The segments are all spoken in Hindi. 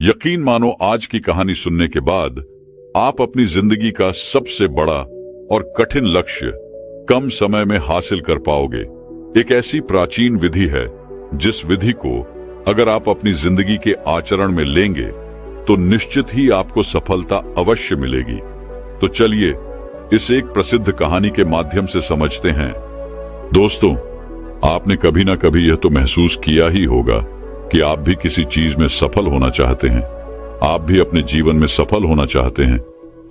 यकीन मानो आज की कहानी सुनने के बाद आप अपनी जिंदगी का सबसे बड़ा और कठिन लक्ष्य कम समय में हासिल कर पाओगे। एक ऐसी प्राचीन विधि है जिस विधि को अगर आप अपनी जिंदगी के आचरण में लेंगे तो निश्चित ही आपको सफलता अवश्य मिलेगी। तो चलिए इस एक प्रसिद्ध कहानी के माध्यम से समझते हैं। दोस्तों, आपने कभी ना कभी यह तो महसूस किया ही होगा कि आप भी किसी चीज में सफल होना चाहते हैं। आप भी अपने जीवन में सफल होना चाहते हैं,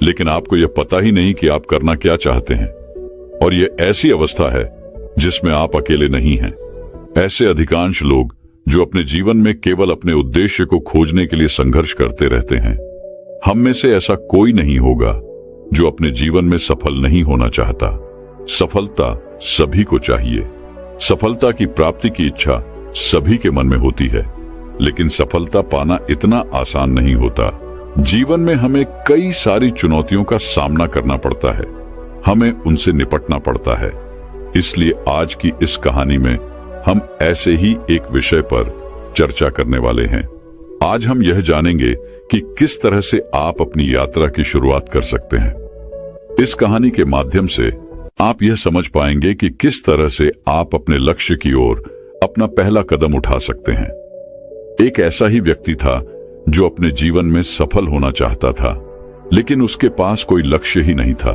लेकिन आपको यह पता ही नहीं कि आप करना क्या चाहते हैं। और यह ऐसी अवस्था है जिसमें आप अकेले नहीं हैं। ऐसे अधिकांश लोग जो अपने जीवन में केवल अपने उद्देश्य को खोजने के लिए संघर्ष करते रहते हैं। हम में से ऐसा कोई नहीं होगा जो अपने जीवन में सफल नहीं होना चाहता। सफलता सभी को चाहिए। सफलता की प्राप्ति की इच्छा सभी के मन में होती है, लेकिन सफलता पाना इतना आसान नहीं होता। जीवन में हमें कई सारी चुनौतियों का सामना करना पड़ता है, हमें उनसे निपटना पड़ता है। इसलिए आज की इस कहानी में हम ऐसे ही एक विषय पर चर्चा करने वाले हैं। आज हम यह जानेंगे कि किस तरह से आप अपनी यात्रा की शुरुआत कर सकते हैं। इस कहानी के माध्यम से आप यह समझ पाएंगे कि किस तरह से आप अपने लक्ष्य की ओर अपना पहला कदम उठा सकते हैं। एक ऐसा ही व्यक्ति था जो अपने जीवन में सफल होना चाहता था, लेकिन उसके पास कोई लक्ष्य ही नहीं था।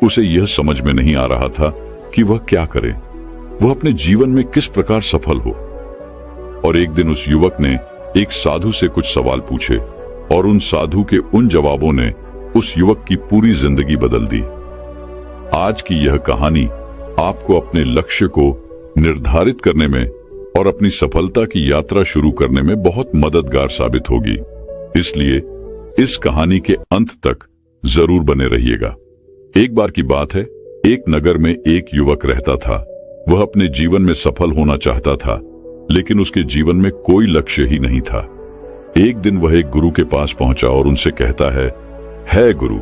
उसे यह समझ में नहीं आ रहा था कि वह क्या करे, वह अपने जीवन में किस प्रकार सफल हो। और एक दिन उस युवक ने एक साधु से कुछ सवाल पूछे और उन साधु के उन जवाबों ने उस युवक की पूरी जिंदगी बदल दी। आज की यह कहानी आपको अपने लक्ष्य को निर्धारित करने में और अपनी सफलता की यात्रा शुरू करने में बहुत मददगार साबित होगी। इसलिए इस कहानी के अंत तक जरूर बने रहिएगा। एक बार की बात है, एक नगर में एक युवक रहता था। वह अपने जीवन में सफल होना चाहता था, लेकिन उसके जीवन में कोई लक्ष्य ही नहीं था। एक दिन वह एक गुरु के पास पहुंचा और उनसे कहता है गुरु,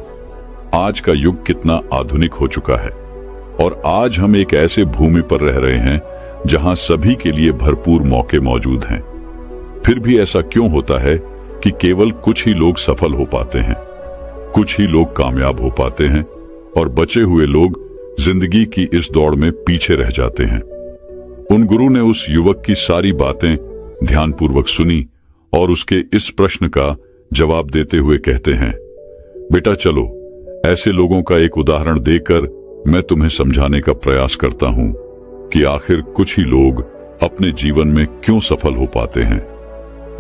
आज का युग कितना आधुनिक हो चुका है और आज हम एक ऐसे भूमि पर रह रहे हैं जहां सभी के लिए भरपूर मौके मौजूद हैं। फिर भी ऐसा क्यों होता है कि केवल कुछ ही लोग सफल हो पाते हैं, कुछ ही लोग कामयाब हो पाते हैं और बचे हुए लोग जिंदगी की इस दौड़ में पीछे रह जाते हैं। उन गुरु ने उस युवक की सारी बातें ध्यानपूर्वक सुनी और उसके इस प्रश्न का जवाब देते हुए कहते हैं, बेटा चलो, ऐसे लोगों का एक उदाहरण देकर मैं तुम्हें समझाने का प्रयास करता हूं कि आखिर कुछ ही लोग अपने जीवन में क्यों सफल हो पाते हैं।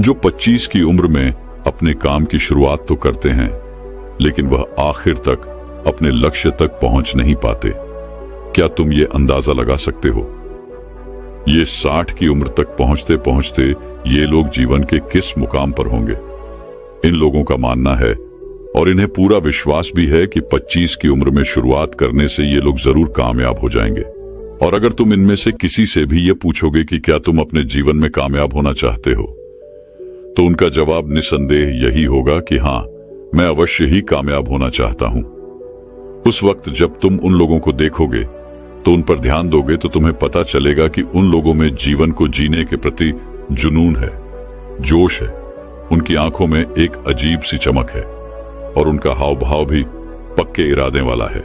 जो 25 की उम्र में अपने काम की शुरुआत तो करते हैं, लेकिन वह आखिर तक अपने लक्ष्य तक पहुंच नहीं पाते। क्या तुम ये अंदाजा लगा सकते हो? ये 60 की उम्र तक पहुंचते पहुंचते ये लोग जीवन के किस मुकाम पर होंगे? इन लोगों का मानना है और इन्हें पूरा विश्वास भी है कि 25 की उम्र में शुरुआत करने से ये लोग जरूर कामयाब हो जाएंगे। और अगर तुम इनमें से किसी से भी ये पूछोगे कि क्या तुम अपने जीवन में कामयाब होना चाहते हो, तो उनका जवाब निसंदेह यही होगा कि हाँ, मैं अवश्य ही कामयाब होना चाहता हूं। उस वक्त जब तुम उन लोगों को देखोगे तो उन पर ध्यान दोगे तो तुम्हें पता चलेगा कि उन लोगों में जीवन को जीने के प्रति जुनून है, जोश है। उनकी आंखों में एक अजीब सी चमक है और उनका हाव भाव भी पक्के इरादे वाला है।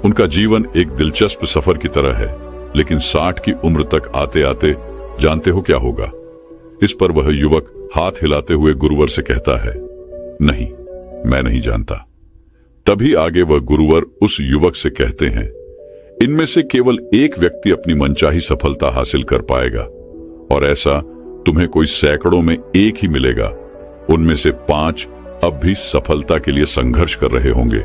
उनका जीवन एक दिलचस्प सफर की तरह है, लेकिन 60 की उम्र तक आते आते जानते हो क्या होगा? इस पर वह युवक हाथ हिलाते हुए गुरुवर से कहता है, नहीं, मैं नहीं जानता। तभी आगे वह गुरुवर उस युवक से कहते हैं, इनमें से केवल एक व्यक्ति अपनी मनचाही सफलता हासिल कर पाएगा और ऐसा तुम्हें कोई सैकड़ों में एक ही मिलेगा। उनमें से 5 अब भी सफलता के लिए संघर्ष कर रहे होंगे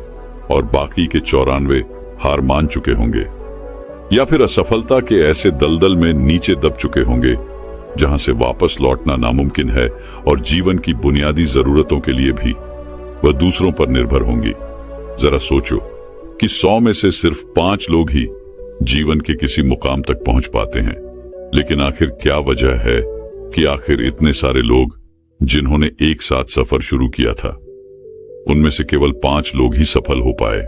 और बाकी के 94 हार मान चुके होंगे या फिर असफलता के ऐसे दलदल में नीचे दब चुके होंगे जहां से वापस लौटना नामुमकिन है और जीवन की बुनियादी जरूरतों के लिए भी वह दूसरों पर निर्भर होंगी। जरा सोचो कि 100 में से सिर्फ 5 लोग ही जीवन के किसी मुकाम तक पहुंच पाते हैं। लेकिन आखिर क्या वजह है कि आखिर इतने सारे लोग जिन्होंने एक साथ सफर शुरू किया था, उनमें से केवल 5 लोग ही सफल हो पाए?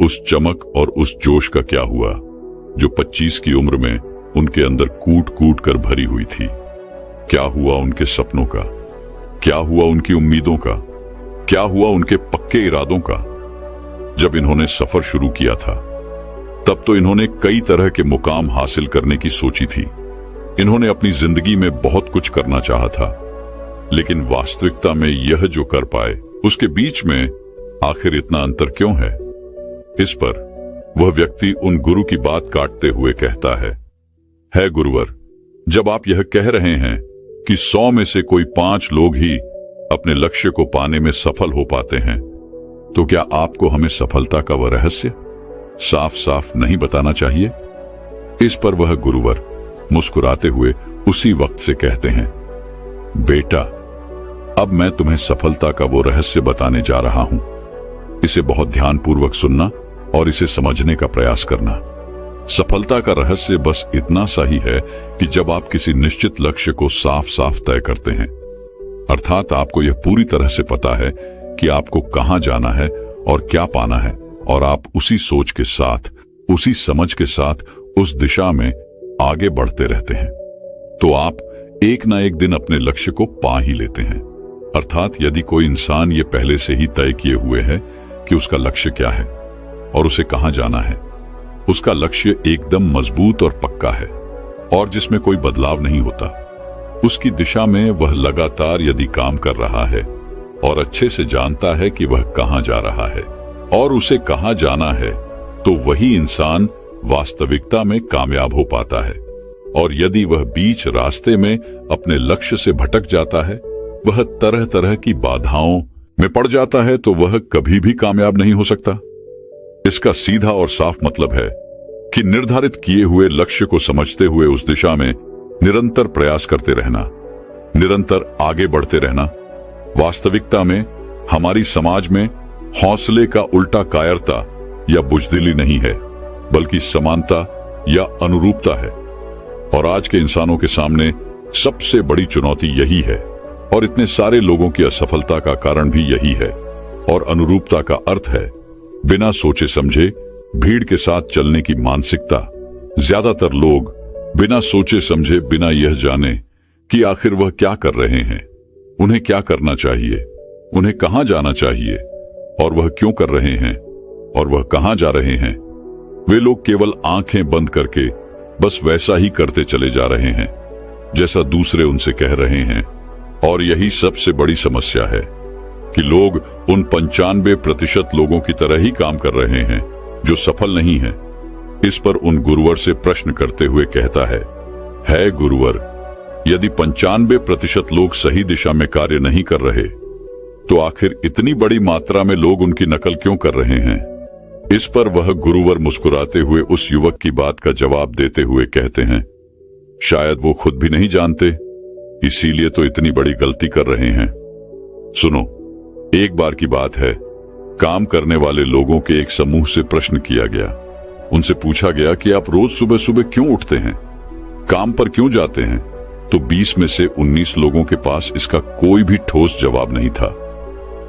उस चमक और उस जोश का क्या हुआ जो 25 की उम्र में उनके अंदर कूट कूट कर भरी हुई थी? क्या हुआ उनके सपनों का? क्या हुआ उनकी उम्मीदों का? क्या हुआ उनके पक्के इरादों का? जब इन्होंने सफर शुरू किया था तब तो इन्होंने कई तरह के मुकाम हासिल करने की सोची थी। इन्होंने अपनी जिंदगी में बहुत कुछ करना चाहा था, लेकिन वास्तविकता में यह जो कर पाए उसके बीच में आखिर इतना अंतर क्यों है? इस पर वह व्यक्ति उन गुरु की बात काटते हुए कहता है गुरुवर, जब आप यह कह रहे हैं कि 100 में से कोई 5 लोग ही अपने लक्ष्य को पाने में सफल हो पाते हैं, तो क्या आपको हमें सफलता का वह रहस्य साफ साफ नहीं बताना चाहिए? इस पर वह गुरुवर मुस्कुराते हुए उसी वक्त से कहते हैं, बेटा, अब मैं तुम्हें सफलता का वो रहस्य बताने जा रहा हूं। इसे बहुत ध्यानपूर्वक सुनना और इसे समझने का प्रयास करना। सफलता का रहस्य बस इतना सा ही है कि जब आप किसी निश्चित लक्ष्य को साफ साफ तय करते हैं, अर्थात आपको यह पूरी तरह से पता है कि आपको कहां जाना है और क्या पाना है, और आप उसी सोच के साथ, उसी समझ के साथ उस दिशा में आगे बढ़ते रहते हैं, तो आप एक ना एक दिन अपने लक्ष्य को पा ही लेते हैं। अर्थात यदि कोई इंसान ये पहले से ही तय किए हुए है कि उसका लक्ष्य क्या है और उसे कहां जाना है, उसका लक्ष्य एकदम मजबूत और पक्का है और जिसमें कोई बदलाव नहीं होता, उसकी दिशा में वह लगातार यदि काम कर रहा है और अच्छे से जानता है कि वह कहां जा रहा है और उसे कहां जाना है, तो वही इंसान वास्तविकता में कामयाब हो पाता है। और यदि वह बीच रास्ते में अपने लक्ष्य से भटक जाता है, वह तरह तरह की बाधाओं में पड़ जाता है, तो वह कभी भी कामयाब नहीं हो सकता। इसका सीधा और साफ मतलब है कि निर्धारित किए हुए लक्ष्य को समझते हुए उस दिशा में निरंतर प्रयास करते रहना, निरंतर आगे बढ़ते रहना। वास्तविकता में हमारी समाज में हौसले का उल्टा कायरता या बुजदिली नहीं है, बल्कि समानता या अनुरूपता है। और आज के इंसानों के सामने सबसे बड़ी चुनौती यही है, और इतने सारे लोगों की असफलता का कारण भी यही है। और अनुरूपता का अर्थ है बिना सोचे समझे भीड़ के साथ चलने की मानसिकता। ज्यादातर लोग बिना सोचे समझे, बिना यह जाने कि आखिर वह क्या कर रहे हैं, उन्हें क्या करना चाहिए, उन्हें कहां जाना चाहिए और वह क्यों कर रहे हैं और वह कहां जा रहे हैं, वे लोग केवल आंखें बंद करके बस वैसा ही करते चले जा रहे हैं जैसा दूसरे उनसे कह रहे हैं। और यही सबसे बड़ी समस्या है कि लोग उन 95% लोगों की तरह ही काम कर रहे हैं जो सफल नहीं हैं। इस पर उन गुरुवर से प्रश्न करते हुए कहता है गुरुवर, यदि 95% लोग सही दिशा में कार्य नहीं कर रहे, तो आखिर इतनी बड़ी मात्रा में लोग उनकी नकल क्यों कर रहे हैं? इस पर वह गुरुवर मुस्कुराते हुए उस युवक की बात का जवाब देते हुए कहते हैं, शायद वो खुद भी नहीं जानते, इसीलिए तो इतनी बड़ी गलती कर रहे हैं। सुनो, एक बार की बात है, काम करने वाले लोगों के एक समूह से प्रश्न किया गया। उनसे पूछा गया कि आप रोज सुबह सुबह क्यों उठते हैं, काम पर क्यों जाते हैं? तो 20 में से 19 लोगों के पास इसका कोई भी ठोस जवाब नहीं था।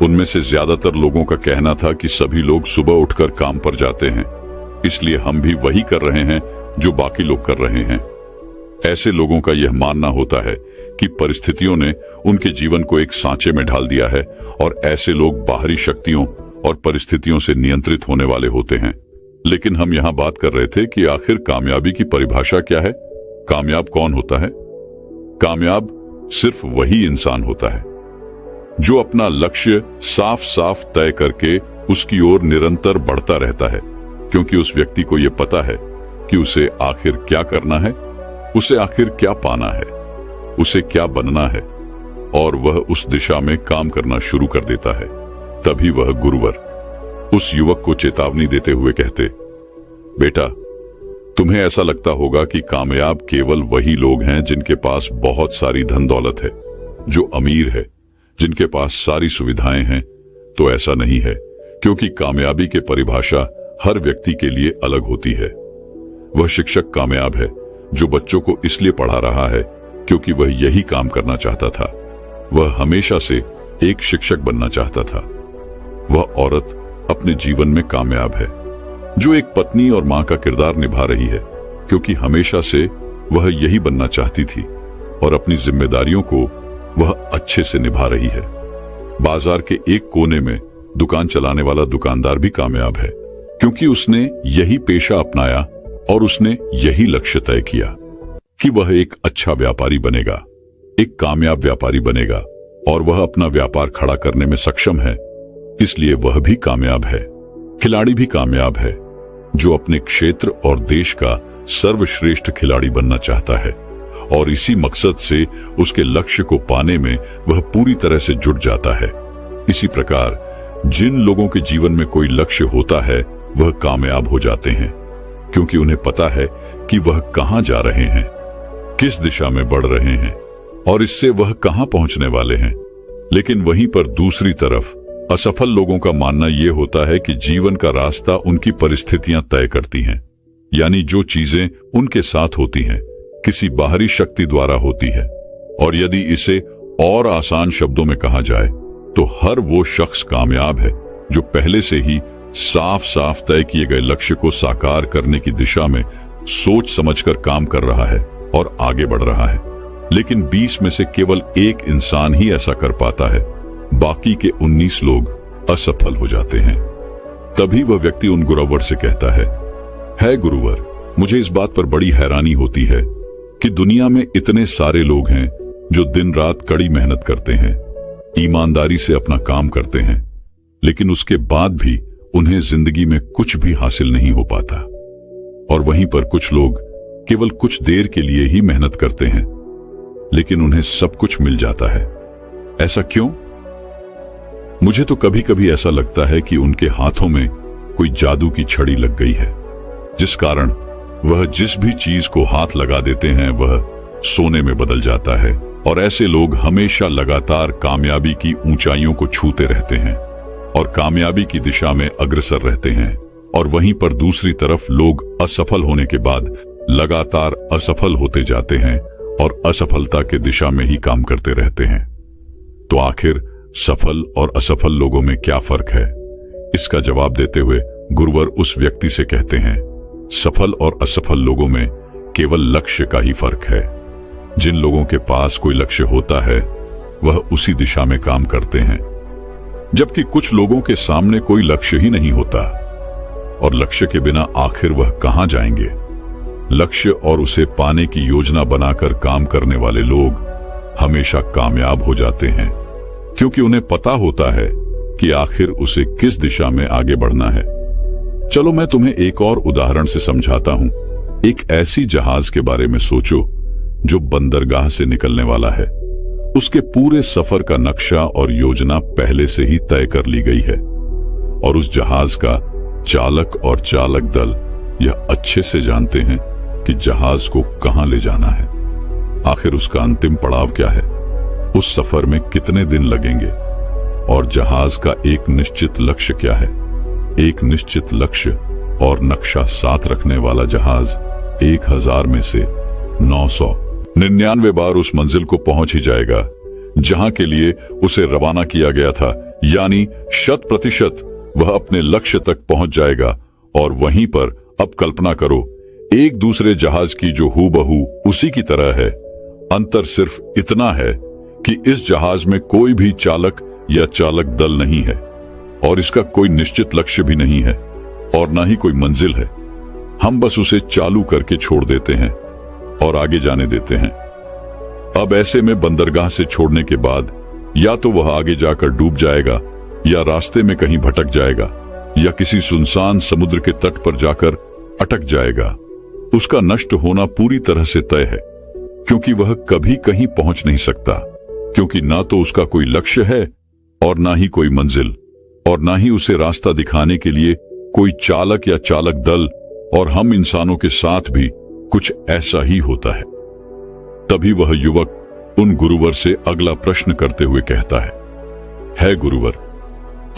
उनमें से ज्यादातर लोगों का कहना था कि सभी लोग सुबह उठकर काम पर जाते हैं, इसलिए हम भी वही कर रहे हैं जो बाकी लोग कर रहे हैं। ऐसे लोगों का यह मानना होता है कि परिस्थितियों ने उनके जीवन को एक सांचे में ढाल दिया है और ऐसे लोग बाहरी शक्तियों और परिस्थितियों से नियंत्रित होने वाले होते हैं। लेकिन हम यहां बात कर रहे थे कि आखिर कामयाबी की परिभाषा क्या है? कामयाब कौन होता है? कामयाब सिर्फ वही इंसान होता है जो अपना लक्ष्य साफ साफ तय करके उसकी ओर निरंतर बढ़ता रहता है, क्योंकि उस व्यक्ति को यह पता है कि उसे आखिर क्या करना है, उसे आखिर क्या पाना है, उसे क्या बनना है, और वह उस दिशा में काम करना शुरू कर देता है। तभी वह गुरुवर उस युवक को चेतावनी देते हुए कहते, बेटा, तुम्हें ऐसा लगता होगा कि कामयाब केवल वही लोग हैं जिनके पास बहुत सारी धन दौलत है, जो अमीर है, जिनके पास सारी सुविधाएं हैं। तो ऐसा नहीं है, क्योंकि कामयाबी की परिभाषा हर व्यक्ति के लिए अलग होती है। वह शिक्षक कामयाब है जो बच्चों को इसलिए पढ़ा रहा है क्योंकि वह यही काम करना चाहता था। वह हमेशा से एक शिक्षक बनना चाहता था। वह औरत अपने जीवन में कामयाब है जो एक पत्नी और मां का किरदार निभा रही है, क्योंकि हमेशा से वह यही बनना चाहती थी और अपनी जिम्मेदारियों को वह अच्छे से निभा रही है। बाजार के एक कोने में दुकान चलाने वाला दुकानदार भी कामयाब है, क्योंकि उसने यही पेशा अपनाया और उसने यही लक्ष्य तय किया कि वह एक अच्छा व्यापारी बनेगा, एक कामयाब व्यापारी बनेगा, और वह अपना व्यापार खड़ा करने में सक्षम है, इसलिए वह भी कामयाब है। खिलाड़ी भी कामयाब है जो अपने क्षेत्र और देश का सर्वश्रेष्ठ खिलाड़ी बनना चाहता है, और इसी मकसद से उसके लक्ष्य को पाने में वह पूरी तरह से जुट जाता है। इसी प्रकार जिन लोगों के जीवन में कोई लक्ष्य होता है वह कामयाब हो जाते हैं, क्योंकि उन्हें पता है कि वह कहां जा रहे हैं, किस दिशा में बढ़ रहे हैं और इससे वह कहां पहुंचने वाले हैं। लेकिन वहीं पर दूसरी तरफ असफल लोगों का मानना यह होता है कि जीवन का रास्ता उनकी परिस्थितियां तय करती हैं, यानी जो चीजें उनके साथ होती हैं किसी बाहरी शक्ति द्वारा होती है। और यदि इसे और आसान शब्दों में कहा जाए तो हर वो शख्स कामयाब है जो पहले से ही साफ साफ तय किए गए लक्ष्य को साकार करने की दिशा में सोच समझकर काम कर रहा है और आगे बढ़ रहा है। लेकिन 20 में से केवल एक इंसान ही ऐसा कर पाता है, बाकी के 19 लोग असफल हो जाते हैं। तभी वह व्यक्ति उन गुरुवर से कहता है गुरुवर, मुझे इस बात पर बड़ी हैरानी होती है कि दुनिया में इतने सारे लोग हैं जो दिन रात कड़ी मेहनत करते हैं, ईमानदारी से अपना काम करते हैं, लेकिन उसके बाद भी उन्हें जिंदगी में कुछ भी हासिल नहीं हो पाता। और वहीं पर कुछ लोग केवल कुछ देर के लिए ही मेहनत करते हैं, लेकिन उन्हें सब कुछ मिल जाता है। ऐसा क्यों? मुझे तो कभी कभी ऐसा लगता है कि उनके हाथों में कोई जादू की छड़ी लग गई है, जिस कारण वह जिस भी चीज को हाथ लगा देते हैं वह सोने में बदल जाता है। और ऐसे लोग हमेशा लगातार कामयाबी की ऊंचाइयों को छूते रहते हैं और कामयाबी की दिशा में अग्रसर रहते हैं। और वहीं पर दूसरी तरफ लोग असफल होने के बाद लगातार असफल होते जाते हैं और असफलता के दिशा में ही काम करते रहते हैं। तो आखिर सफल और असफल लोगों में क्या फर्क है? इसका जवाब देते हुए गुरुवर उस व्यक्ति से कहते हैं, सफल और असफल लोगों में केवल लक्ष्य का ही फर्क है। जिन लोगों के पास कोई लक्ष्य होता है वह उसी दिशा में काम करते हैं, जबकि कुछ लोगों के सामने कोई लक्ष्य ही नहीं होता, और लक्ष्य के बिना आखिर वह कहां जाएंगे। लक्ष्य और उसे पाने की योजना बनाकर काम करने वाले लोग हमेशा कामयाब हो जाते हैं, क्योंकि उन्हें पता होता है कि आखिर उसे किस दिशा में आगे बढ़ना है। चलो मैं तुम्हें एक और उदाहरण से समझाता हूं। एक ऐसी जहाज के बारे में सोचो जो बंदरगाह से निकलने वाला है। उसके पूरे सफर का नक्शा और योजना पहले से ही तय कर ली गई है, और उस जहाज का चालक और चालक दल यह अच्छे से जानते हैं कि जहाज को कहां ले जाना है। आखिर उसका अंतिम पड़ाव क्या है, उस सफर में कितने दिन लगेंगे, और जहाज का एक निश्चित लक्ष्य क्या है। एक निश्चित लक्ष्य और नक्शा साथ रखने वाला जहाज 1000 में से 999 बार उस मंजिल को पहुंच ही जाएगा जहां के लिए उसे रवाना किया गया था, यानी 100% वह अपने लक्ष्य तक पहुंच जाएगा। और वहीं पर अब कल्पना करो एक दूसरे जहाज की जो हूबहू उसी की तरह है। अंतर सिर्फ इतना है कि इस जहाज में कोई भी चालक या चालक दल नहीं है, और इसका कोई निश्चित लक्ष्य भी नहीं है, और ना ही कोई मंजिल है। हम बस उसे चालू करके छोड़ देते हैं और आगे जाने देते हैं। अब ऐसे में बंदरगाह से छोड़ने के बाद या तो वह आगे जाकर डूब जाएगा, या रास्ते में कहीं भटक जाएगा, या किसी सुनसान समुद्र के तट पर जाकर अटक जाएगा। उसका नष्ट होना पूरी तरह से तय है, क्योंकि वह कभी कहीं पहुंच नहीं सकता, क्योंकि ना तो उसका कोई लक्ष्य है और ना ही कोई मंजिल, और ना ही उसे रास्ता दिखाने के लिए कोई चालक या चालक दल। और हम इंसानों के साथ भी कुछ ऐसा ही होता है। तभी वह युवक उन गुरुवर से अगला प्रश्न करते हुए कहता है गुरुवर,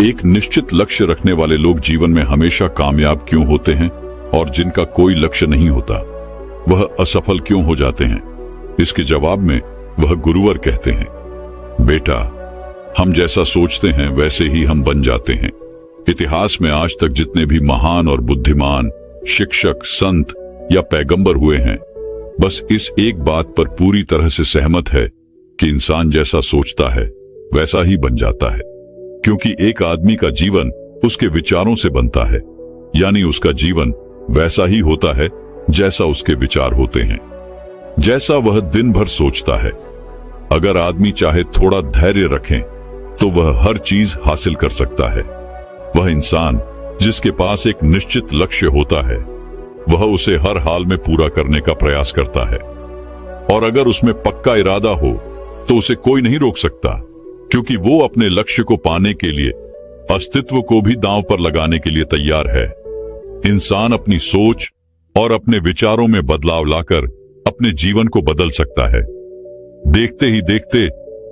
एक निश्चित लक्ष्य रखने वाले लोग जीवन में हमेशा कामयाब क्यों होते हैं, और जिनका कोई लक्ष्य नहीं होता वह असफल क्यों हो जाते हैं? इसके जवाब में वह गुरुवर कहते हैं, बेटा, हम जैसा सोचते हैं वैसे ही हम बन जाते हैं। इतिहास में आज तक जितने भी महान और बुद्धिमान शिक्षक, संत या पैगंबर हुए हैं, बस इस एक बात पर पूरी तरह से सहमत है कि इंसान जैसा सोचता है वैसा ही बन जाता है, क्योंकि एक आदमी का जीवन उसके विचारों से बनता है, यानी उसका जीवन वैसा ही होता है जैसा उसके विचार होते हैं, जैसा वह दिन भर सोचता है। अगर आदमी चाहे थोड़ा धैर्य रखें तो वह हर चीज हासिल कर सकता है। वह इंसान जिसके पास एक निश्चित लक्ष्य होता है वह उसे हर हाल में पूरा करने का प्रयास करता है, और अगर उसमें पक्का इरादा हो तो उसे कोई नहीं रोक सकता, क्योंकि वो अपने लक्ष्य को पाने के लिए अस्तित्व को भी दांव पर लगाने के लिए तैयार है। इंसान अपनी सोच और अपने विचारों में बदलाव लाकर अपने जीवन को बदल सकता है। देखते ही देखते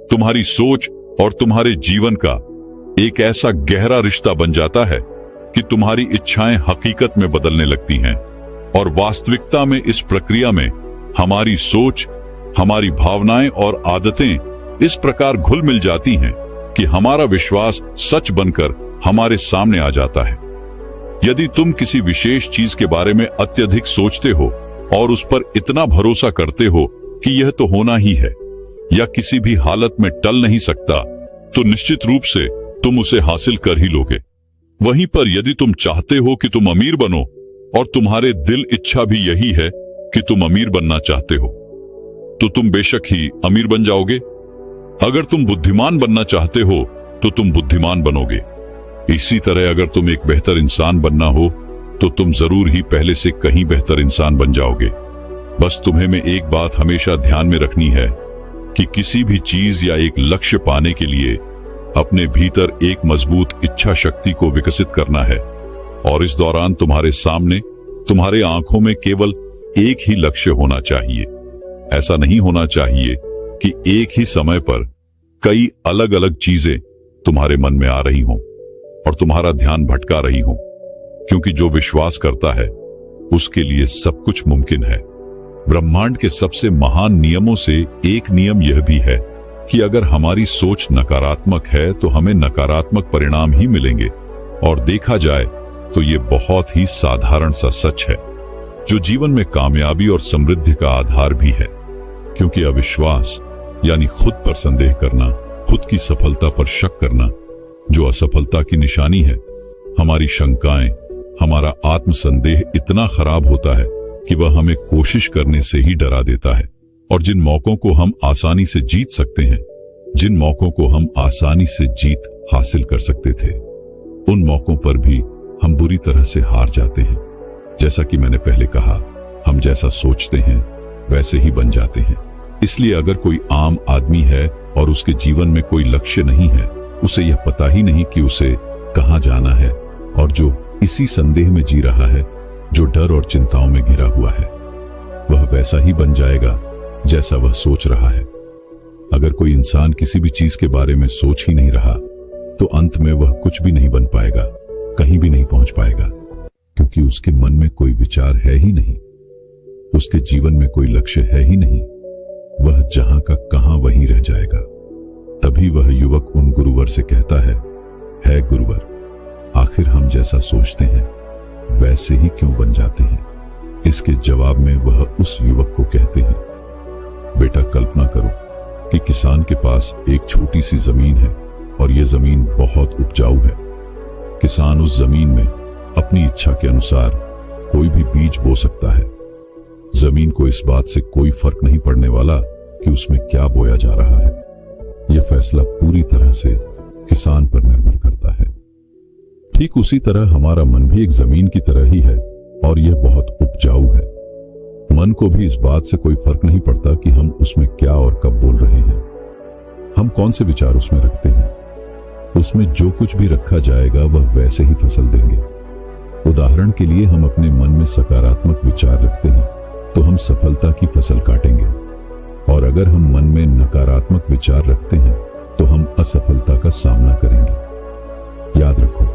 तुम्हारी सोच और तुम्हारे जीवन का एक ऐसा गहरा रिश्ता बन जाता है कि तुम्हारी इच्छाएं हकीकत में बदलने लगती हैं, और वास्तविकता में इस प्रक्रिया में हमारी सोच, हमारी भावनाएं और आदतें इस प्रकार घुल मिल जाती हैं कि हमारा विश्वास सच बनकर हमारे सामने आ जाता है। यदि तुम किसी विशेष चीज के बारे में अत्यधिक सोचते हो और उस पर इतना भरोसा करते हो कि यह तो होना ही है या किसी भी हालत में टल नहीं सकता, तो निश्चित रूप से तुम उसे हासिल कर ही लोगे। वहीं पर यदि तुम चाहते हो कि तुम अमीर बनो और तुम्हारे दिल इच्छा भी यही है कि तुम अमीर बनना चाहते हो, तो तुम बेशक ही अमीर बन जाओगे। अगर तुम बुद्धिमान बनना चाहते हो तो तुम बुद्धिमान बनोगे। इसी तरह अगर तुम एक बेहतर इंसान बनना हो तो तुम जरूर ही पहले से कहीं बेहतर इंसान बन जाओगे। बस तुम्हें में एक बात हमेशा ध्यान में रखनी है कि किसी भी चीज या एक लक्ष्य पाने के लिए अपने भीतर एक मजबूत इच्छा शक्ति को विकसित करना है, और इस दौरान तुम्हारे सामने, तुम्हारे आंखों में केवल एक ही लक्ष्य होना चाहिए। ऐसा नहीं होना चाहिए कि एक ही समय पर कई अलग अलग चीजें तुम्हारे मन में आ रही हों और तुम्हारा ध्यान भटका रही हों, क्योंकि जो विश्वास करता है उसके लिए सब कुछ मुमकिन है। ब्रह्मांड के सबसे महान नियमों से एक नियम यह भी है कि अगर हमारी सोच नकारात्मक है तो हमें नकारात्मक परिणाम ही मिलेंगे, और देखा जाए तो ये बहुत ही साधारण सा सच है जो जीवन में कामयाबी और समृद्धि का आधार भी है। क्योंकि अविश्वास यानी खुद पर संदेह करना, खुद की सफलता पर शक करना, जो असफलता की निशानी है, हमारी शंकाएं, हमारा आत्मसंदेह इतना खराब होता है कि वह हमें कोशिश करने से ही डरा देता है। और जिन मौकों को हम आसानी से जीत सकते हैं, जिन मौकों को हम आसानी से जीत हासिल कर सकते थे, उन मौकों पर भी हम बुरी तरह से हार जाते हैं। जैसा कि मैंने पहले कहा, हम जैसा सोचते हैं वैसे ही बन जाते हैं। इसलिए अगर कोई आम आदमी है और उसके जीवन में कोई लक्ष्य नहीं है, उसे यह पता ही नहीं कि उसे कहां जाना है, और जो इसी संदेह में जी रहा है, जो डर और चिंताओं में घिरा हुआ है, वह वैसा ही बन जाएगा जैसा वह सोच रहा है। अगर कोई इंसान किसी भी चीज के बारे में सोच ही नहीं रहा तो अंत में वह कुछ भी नहीं बन पाएगा, कहीं भी नहीं पहुंच पाएगा, क्योंकि उसके मन में कोई विचार है ही नहीं, उसके जीवन में कोई लक्ष्य है ही नहीं। वह जहां का कहां वहीं रह जाएगा। तभी वह युवक उन गुरुवर से कहता है गुरुवर, आखिर हम जैसा सोचते हैं वैसे ही क्यों बन जाते हैं? इसके जवाब में वह उस युवक को कहते हैं, बेटा कल्पना करो कि किसान के पास एक छोटी सी जमीन है और यह जमीन बहुत उपजाऊ है। किसान उस जमीन में अपनी इच्छा के अनुसार कोई भी बीज बो सकता है। जमीन को इस बात से कोई फर्क नहीं पड़ने वाला कि उसमें क्या बोया जा रहा है। यह फैसला पूरी तरह से किसान पर निर्भर करता है। ठीक उसी तरह हमारा मन भी एक जमीन की तरह ही है और यह बहुत उपजाऊ है। मन को भी इस बात से कोई फर्क नहीं पड़ता कि हम उसमें क्या और कब बोल रहे हैं, हम कौन से विचार उसमें रखते हैं। उसमें जो कुछ भी रखा जाएगा वह वैसे ही फसल देंगे। उदाहरण के लिए, हम अपने मन में सकारात्मक विचार रखते हैं तो हम सफलता की फसल काटेंगे, और अगर हम मन में नकारात्मक विचार रखते हैं तो हम असफलता का सामना करेंगे। याद रखो,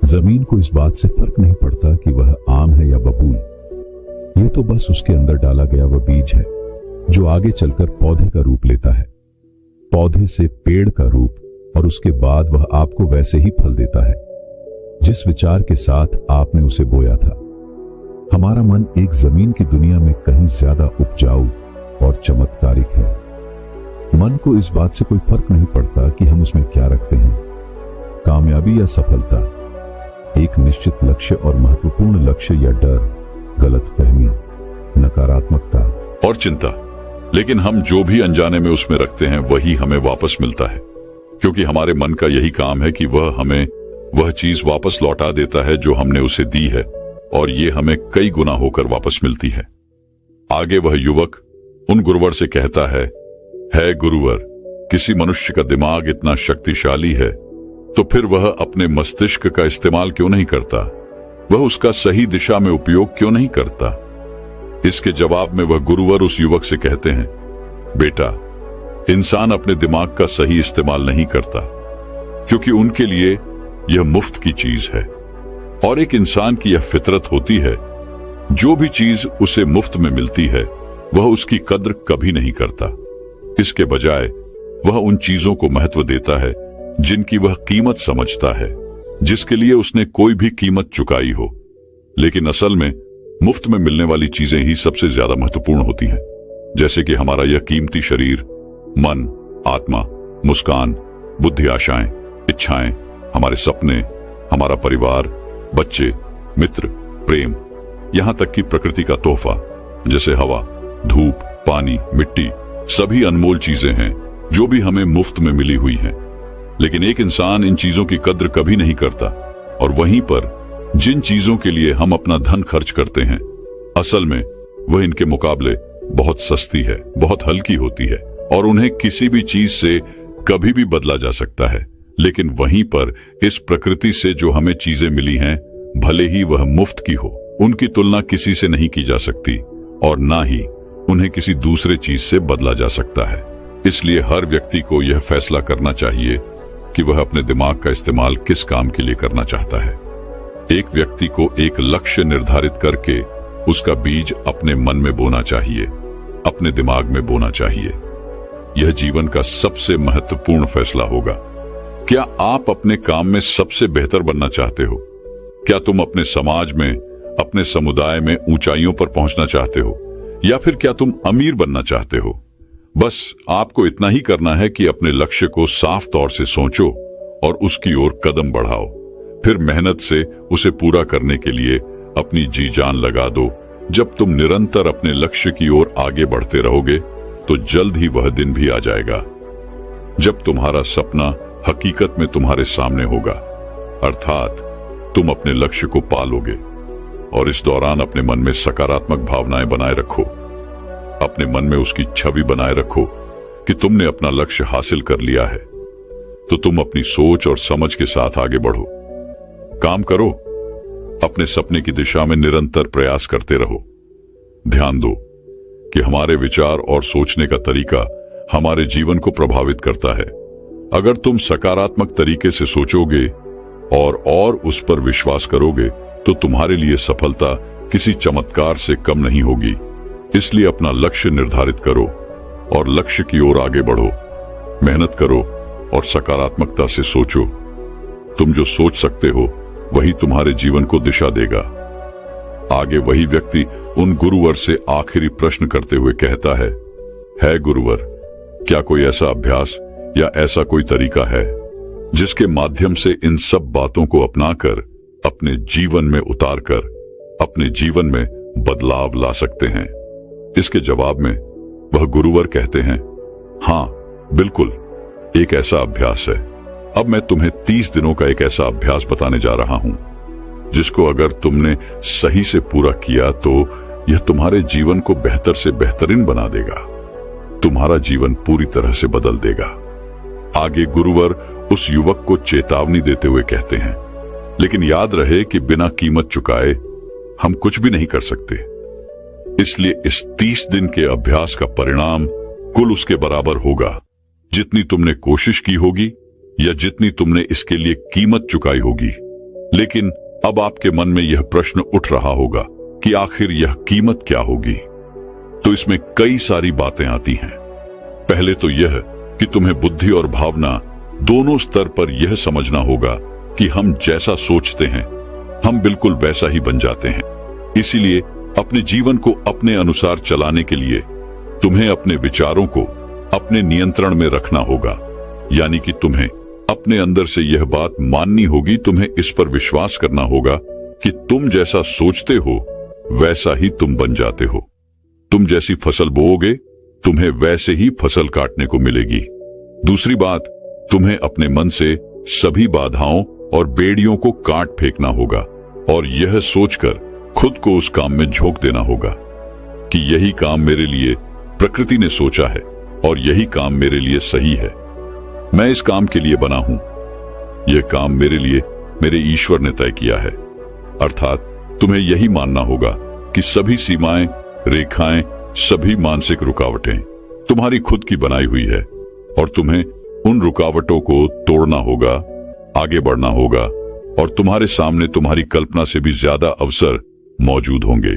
जमीन को इस बात से फर्क नहीं पड़ता कि वह आम है या बबूल। यह तो बस उसके अंदर डाला गया वह बीज है जो आगे चलकर पौधे का रूप लेता है, पौधे से पेड़ का रूप, और उसके बाद वह आपको वैसे ही फल देता है जिस विचार के साथ आपने उसे बोया था। हमारा मन एक जमीन की दुनिया में कहीं ज्यादा उपजाऊ और चमत्कारिक है। मन को इस बात से कोई फर्क नहीं पड़ता कि हम उसमें क्या रखते हैं, कामयाबी या सफलता, एक निश्चित लक्ष्य और महत्वपूर्ण लक्ष्य या डर, गलतफहमी, नकारात्मकता और चिंता। लेकिन हम जो भी अनजाने में उसमें रखते हैं वही हमें वापस मिलता है, क्योंकि हमारे मन का यही काम है कि वह हमें वह चीज वापस लौटा देता है जो हमने उसे दी है, और ये हमें कई गुना होकर वापस मिलती है। आगे वह युवक उन गुरुवर से कहता है गुरुवर, किसी मनुष्य का दिमाग इतना शक्तिशाली है तो फिर वह अपने मस्तिष्क का इस्तेमाल क्यों नहीं करता? वह उसका सही दिशा में उपयोग क्यों नहीं करता? इसके जवाब में वह गुरुवर उस युवक से कहते हैं, बेटा, इंसान अपने दिमाग का सही इस्तेमाल नहीं करता, क्योंकि उनके लिए यह मुफ्त की चीज है, और एक इंसान की यह फितरत होती है, जो भी चीज उसे मुफ्त में मिलती है वह उसकी कद्र कभी नहीं करता। इसके बजाय वह उन चीजों को महत्व देता है जिनकी वह कीमत समझता है, जिसके लिए उसने कोई भी कीमत चुकाई हो। लेकिन असल में मुफ्त में मिलने वाली चीजें ही सबसे ज्यादा महत्वपूर्ण होती हैं, जैसे कि हमारा यह कीमती शरीर, मन, आत्मा, मुस्कान, बुद्धि, आशाएं, इच्छाएं, हमारे सपने, हमारा परिवार, बच्चे, मित्र, प्रेम, यहां तक कि प्रकृति का तोहफा जैसे हवा, धूप, पानी, मिट्टी, सभी अनमोल चीजें हैं जो भी हमें मुफ्त में मिली हुई हैं। लेकिन एक इंसान इन चीजों की कद्र कभी नहीं करता, और वहीं पर जिन चीजों के लिए हम अपना धन खर्च करते हैं, असल में वह इनके मुकाबले बहुत सस्ती है, बहुत हल्की होती है, और उन्हें किसी भी चीज से कभी भी बदला जा सकता है। लेकिन वहीं पर इस प्रकृति से जो हमें चीजें मिली हैं, भले ही वह मुफ्त की हो, उनकी तुलना किसी से नहीं की जा सकती, और ना ही उन्हें किसी दूसरे चीज से बदला जा सकता है। इसलिए हर व्यक्ति को यह फैसला करना चाहिए कि वह अपने दिमाग का इस्तेमाल किस काम के लिए करना चाहता है। एक व्यक्ति को एक लक्ष्य निर्धारित करके उसका बीज अपने मन में बोना चाहिए, अपने दिमाग में बोना चाहिए। यह जीवन का सबसे महत्वपूर्ण फैसला होगा। क्या आप अपने काम में सबसे बेहतर बनना चाहते हो? क्या तुम अपने समाज में, अपने समुदाय में ऊंचाइयों पर पहुंचना चाहते हो, या फिर क्या तुम अमीर बनना चाहते हो? बस आपको इतना ही करना है कि अपने लक्ष्य को साफ तौर से सोचो और उसकी ओर कदम बढ़ाओ। फिर मेहनत से उसे पूरा करने के लिए अपनी जी जान लगा दो। जब तुम निरंतर अपने लक्ष्य की ओर आगे बढ़ते रहोगे तो जल्द ही वह दिन भी आ जाएगा जब तुम्हारा सपना हकीकत में तुम्हारे सामने होगा, अर्थात तुम अपने लक्ष्य को पालोगे। और इस दौरान अपने मन में सकारात्मक भावनाएं बनाए रखो, अपने मन में उसकी छवि बनाए रखो कि तुमने अपना लक्ष्य हासिल कर लिया है। तो तुम अपनी सोच और समझ के साथ आगे बढ़ो, काम करो, अपने सपने की दिशा में निरंतर प्रयास करते रहो। ध्यान दो कि हमारे विचार और सोचने का तरीका हमारे जीवन को प्रभावित करता है। अगर तुम सकारात्मक तरीके से सोचोगे और उस पर विश्वास करोगे तो तुम्हारे लिए सफलता किसी चमत्कार से कम नहीं होगी। इसलिए अपना लक्ष्य निर्धारित करो और लक्ष्य की ओर आगे बढ़ो, मेहनत करो और सकारात्मकता से सोचो। तुम जो सोच सकते हो वही तुम्हारे जीवन को दिशा देगा। आगे वही व्यक्ति उन गुरुवर से आखिरी प्रश्न करते हुए कहता है गुरुवर, क्या कोई ऐसा अभ्यास या ऐसा कोई तरीका है जिसके माध्यम से इन सब बातों को अपनाकर अपने जीवन में उतारकर अपने जीवन में बदलाव ला सकते हैं? इसके जवाब में वह गुरुवर कहते हैं, हाँ बिल्कुल, एक ऐसा अभ्यास है। अब मैं तुम्हें 30 दिनों का एक ऐसा अभ्यास बताने जा रहा हूं जिसको अगर तुमने सही से पूरा किया तो यह तुम्हारे जीवन को बेहतर से बेहतरीन बना देगा, तुम्हारा जीवन पूरी तरह से बदल देगा। आगे गुरुवर उस युवक को चेतावनी देते हुए कहते हैं, लेकिन याद रहे कि बिना कीमत चुकाए हम कुछ भी नहीं कर सकते। इसलिए इस 30 दिन के अभ्यास का परिणाम कुल उसके बराबर होगा जितनी तुमने कोशिश की होगी या जितनी तुमने इसके लिए कीमत चुकाई होगी। लेकिन अब आपके मन में यह प्रश्न उठ रहा होगा कि आखिर यह कीमत क्या होगी? तो इसमें कई सारी बातें आती हैं। पहले तो यह कि तुम्हें बुद्धि और भावना दोनों स्तर पर यह समझना होगा कि हम जैसा सोचते हैं हम बिल्कुल वैसा ही बन जाते हैं। इसीलिए अपने जीवन को अपने अनुसार चलाने के लिए तुम्हें अपने विचारों को अपने नियंत्रण में रखना होगा। यानी कि तुम्हें अपने अंदर से यह बात माननी होगी, तुम्हें इस पर विश्वास करना होगा कि तुम जैसा सोचते हो वैसा ही तुम बन जाते हो। तुम जैसी फसल बोओगे तुम्हें वैसे ही फसल काटने को मिलेगी। दूसरी बात, तुम्हें अपने मन से सभी बाधाओं और बेड़ियों को काट फेंकना होगा और यह सोचकर खुद को उस काम में झोंक देना होगा कि यही काम मेरे लिए प्रकृति ने सोचा है और यही काम मेरे लिए सही है। मैं इस काम के लिए बना हूं। यह काम मेरे लिए मेरे ईश्वर ने तय किया है। अर्थात तुम्हें यही मानना होगा कि सभी सीमाएं, रेखाएं, सभी मानसिक रुकावटें तुम्हारी खुद की बनाई हुई है और तुम्हें उन रुकावटों को तोड़ना होगा, आगे बढ़ना होगा और तुम्हारे सामने तुम्हारी कल्पना से भी ज्यादा अवसर मौजूद होंगे।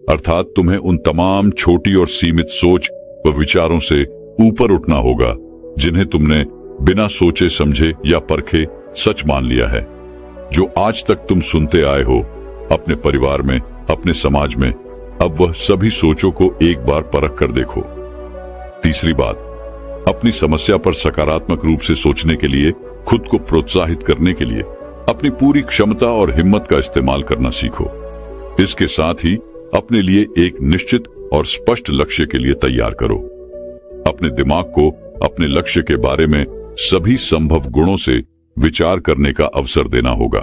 अर्थात तुम्हें उन तमाम छोटी और सीमित सोच व विचारों से ऊपर उठना होगा जिन्हें तुमने बिना सोचे समझे या परखे सच मान लिया है। जो आज तक तुम सुनते आए हो अपने परिवार में, अपने समाज में, अब वह सभी सोचों को एक बार परख कर देखो। तीसरी बात, अपनी समस्या पर सकारात्मक रूप से सोचने के लिए, खुद को प्रोत्साहित करने के लिए अपनी पूरी क्षमता और हिम्मत का इस्तेमाल करना सीखो। इसके साथ ही अपने लिए एक निश्चित और स्पष्ट लक्ष्य के लिए तैयार करो। अपने दिमाग को अपने लक्ष्य के बारे में सभी संभव गुणों से विचार करने का अवसर देना होगा।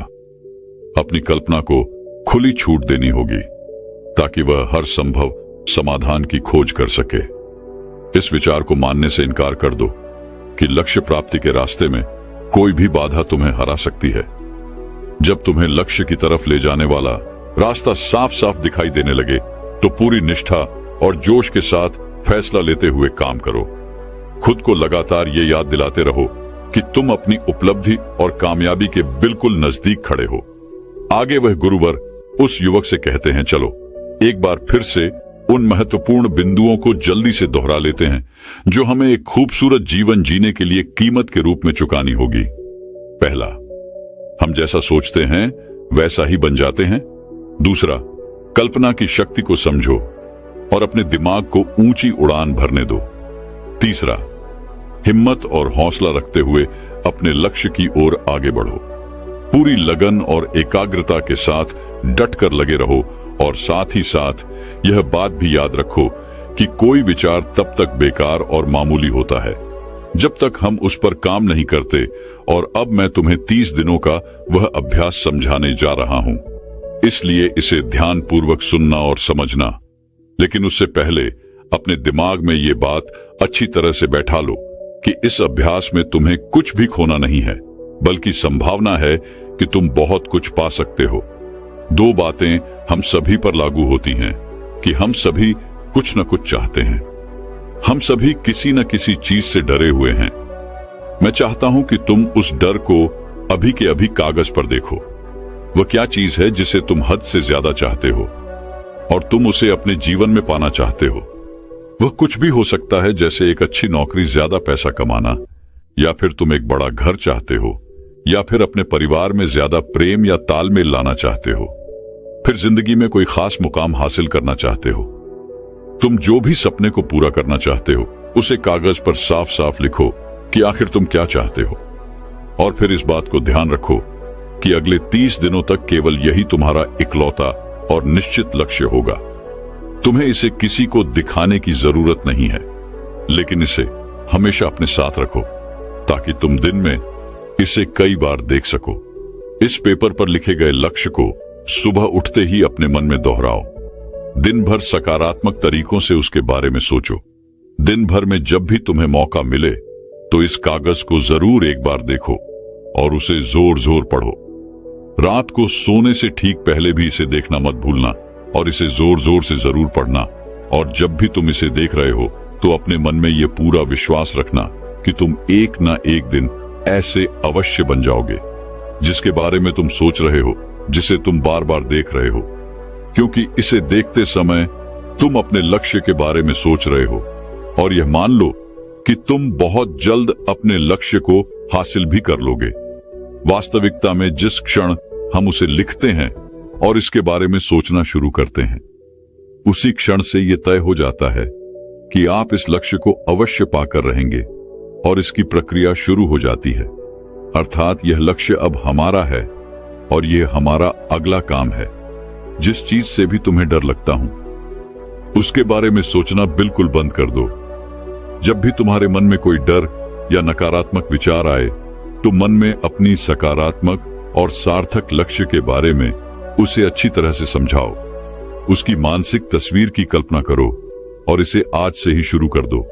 अपनी कल्पना को खुली छूट देनी होगी ताकि वह हर संभव समाधान की खोज कर सके। इस विचार को मानने से इनकार कर दो कि लक्ष्य प्राप्ति के रास्ते में कोई भी बाधा तुम्हें हरा सकती है। जब तुम्हें लक्ष्य की तरफ ले जाने वाला रास्ता साफ साफ दिखाई देने लगे तो पूरी निष्ठा और जोश के साथ फैसला लेते हुए काम करो। खुद को लगातार ये याद दिलाते रहो कि तुम अपनी उपलब्धि और कामयाबी के बिल्कुल नजदीक खड़े हो। आगे वह गुरुवर उस युवक से कहते हैं, चलो एक बार फिर से उन महत्वपूर्ण बिंदुओं को जल्दी से दोहरा लेते हैं जो हमें एक खूबसूरत जीवन जीने के लिए कीमत के रूप में चुकानी होगी। पहला, हम जैसा सोचते हैं वैसा ही बन जाते हैं। दूसरा, कल्पना की शक्ति को समझो और अपने दिमाग को ऊंची उड़ान भरने दो। तीसरा, हिम्मत और हौसला रखते हुए अपने लक्ष्य की ओर आगे बढ़ो। पूरी लगन और एकाग्रता के साथ डट कर लगे रहो और साथ ही साथ यह बात भी याद रखो कि कोई विचार तब तक बेकार और मामूली होता है जब तक हम उस पर काम नहीं करते। और अब मैं तुम्हें 30 दिनों का वह अभ्यास समझाने जा रहा हूं, इसलिए इसे ध्यानपूर्वक सुनना और समझना। लेकिन उससे पहले अपने दिमाग में ये बात अच्छी तरह से बैठा लो कि इस अभ्यास में तुम्हें कुछ भी खोना नहीं है, बल्कि संभावना है कि तुम बहुत कुछ पा सकते हो। दो बातें हम सभी पर लागू होती हैं कि हम सभी कुछ न कुछ चाहते हैं। हम सभी किसी न किसी चीज से डरे हुए हैं। मैं चाहता हूं कि तुम उस डर को अभी के अभी कागज पर देखो। वह क्या चीज है जिसे तुम हद से ज्यादा चाहते हो और तुम उसे अपने जीवन में पाना चाहते हो। वह कुछ भी हो सकता है, जैसे एक अच्छी नौकरी, ज्यादा पैसा कमाना, या फिर तुम एक बड़ा घर चाहते हो, या फिर अपने परिवार में ज्यादा प्रेम या तालमेल लाना चाहते हो, फिर जिंदगी में कोई खास मुकाम हासिल करना चाहते हो। तुम जो भी सपने को पूरा करना चाहते हो उसे कागज पर साफ साफ लिखो कि आखिर तुम क्या चाहते हो, और फिर इस बात को ध्यान रखो कि अगले 30 दिनों तक केवल यही तुम्हारा इकलौता और निश्चित लक्ष्य होगा। तुम्हें इसे किसी को दिखाने की जरूरत नहीं है, लेकिन इसे हमेशा अपने साथ रखो ताकि तुम दिन में इसे कई बार देख सको। इस पेपर पर लिखे गए लक्ष्य को सुबह उठते ही अपने मन में दोहराओ। दिन भर सकारात्मक तरीकों से उसके बारे में सोचो। दिन भर में जब भी तुम्हें मौका मिले तो इस कागज को जरूर एक बार देखो और उसे जोर जोर पढ़ो। रात को सोने से ठीक पहले भी इसे देखना मत भूलना और इसे जोर जोर से जरूर पढ़ना। और जब भी तुम इसे देख रहे हो तो अपने मन में यह पूरा विश्वास रखना कि तुम एक ना एक दिन ऐसे अवश्य बन जाओगे जिसके बारे में तुम सोच रहे हो, जिसे तुम बार बार देख रहे हो, क्योंकि इसे देखते समय तुम अपने लक्ष्य के बारे में सोच रहे हो। और यह मान लो कि तुम बहुत जल्द अपने लक्ष्य को हासिल भी कर लोगे। वास्तविकता में जिस क्षण हम उसे लिखते हैं और इसके बारे में सोचना शुरू करते हैं, उसी क्षण से यह तय हो जाता है कि आप इस लक्ष्य को अवश्य पाकर रहेंगे और इसकी प्रक्रिया शुरू हो जाती है। अर्थात यह लक्ष्य अब हमारा है और यह हमारा अगला काम है। जिस चीज से भी तुम्हें डर लगता हूं, उसके बारे में सोचना बिल्कुल बंद कर दो। जब भी तुम्हारे मन में कोई डर या नकारात्मक विचार आए, तो मन में अपनी सकारात्मक और सार्थक लक्ष्य के बारे में उसे अच्छी तरह से समझाओ। उसकी मानसिक तस्वीर की कल्पना करो और इसे आज से ही शुरू कर दो।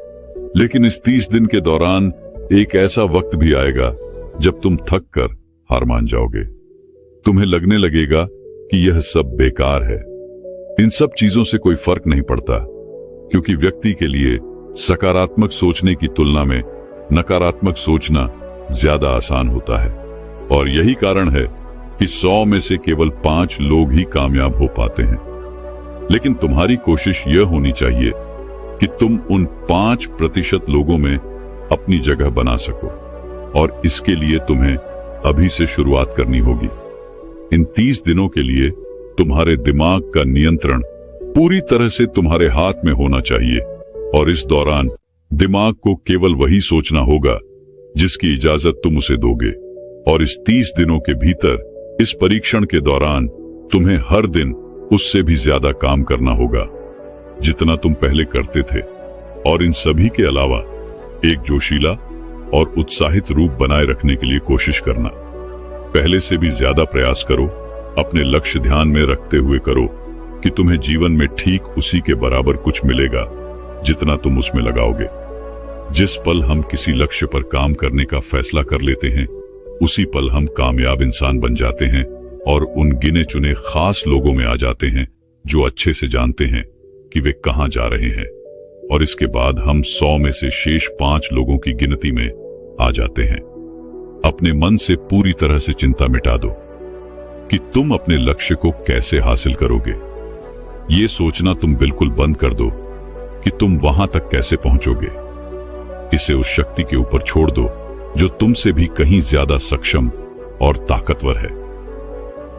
लेकिन इस 30 दिन के दौरान एक ऐसा वक्त भी आएगा जब तुम थक कर हार मान जाओगे। तुम्हें लगने लगेगा कि यह सब बेकार है। इन सब चीजों से कोई फर्क नहीं पड़ता, क्योंकि व्यक्ति के लिए सकारात्मक सोचने की तुलना में नकारात्मक सोचना ज्यादा आसान होता है। और यही कारण है कि 100 में से केवल 5 लोग ही कामयाब हो पाते हैं। लेकिन तुम्हारी कोशिश यह होनी चाहिए कि तुम उन 5% लोगों में अपनी जगह बना सको, और इसके लिए तुम्हें अभी से शुरुआत करनी होगी। इन 30 दिनों के लिए तुम्हारे दिमाग का नियंत्रण पूरी तरह से तुम्हारे हाथ में होना चाहिए, और इस दौरान दिमाग को केवल वही सोचना होगा जिसकी इजाजत तुम उसे दोगे। और इस 30 दिनों के भीतर, इस परीक्षण के दौरान, तुम्हें हर दिन उससे भी ज्यादा काम करना होगा जितना तुम पहले करते थे। और इन सभी के अलावा एक जोशीला और उत्साहित रूप बनाए रखने के लिए कोशिश करना। पहले से भी ज्यादा प्रयास करो। अपने लक्ष्य ध्यान में रखते हुए करो कि तुम्हें जीवन में ठीक उसी के बराबर कुछ मिलेगा जितना तुम उसमें लगाओगे। जिस पल हम किसी लक्ष्य पर काम करने का फैसला कर लेते हैं, उसी पल हम कामयाब इंसान बन जाते हैं और उन गिने चुने खास लोगों में आ जाते हैं जो अच्छे से जानते हैं कि वे कहां जा रहे हैं। और इसके बाद हम 100 में से शेष 5 लोगों की गिनती में आ जाते हैं। अपने मन से पूरी तरह से चिंता मिटा दो कि तुम अपने लक्ष्य को कैसे हासिल करोगे। ये सोचना तुम बिल्कुल बंद कर दो कि तुम वहां तक कैसे पहुंचोगे। इसे उस शक्ति के ऊपर छोड़ दो जो तुमसे भी कहीं ज्यादा सक्षम और ताकतवर है।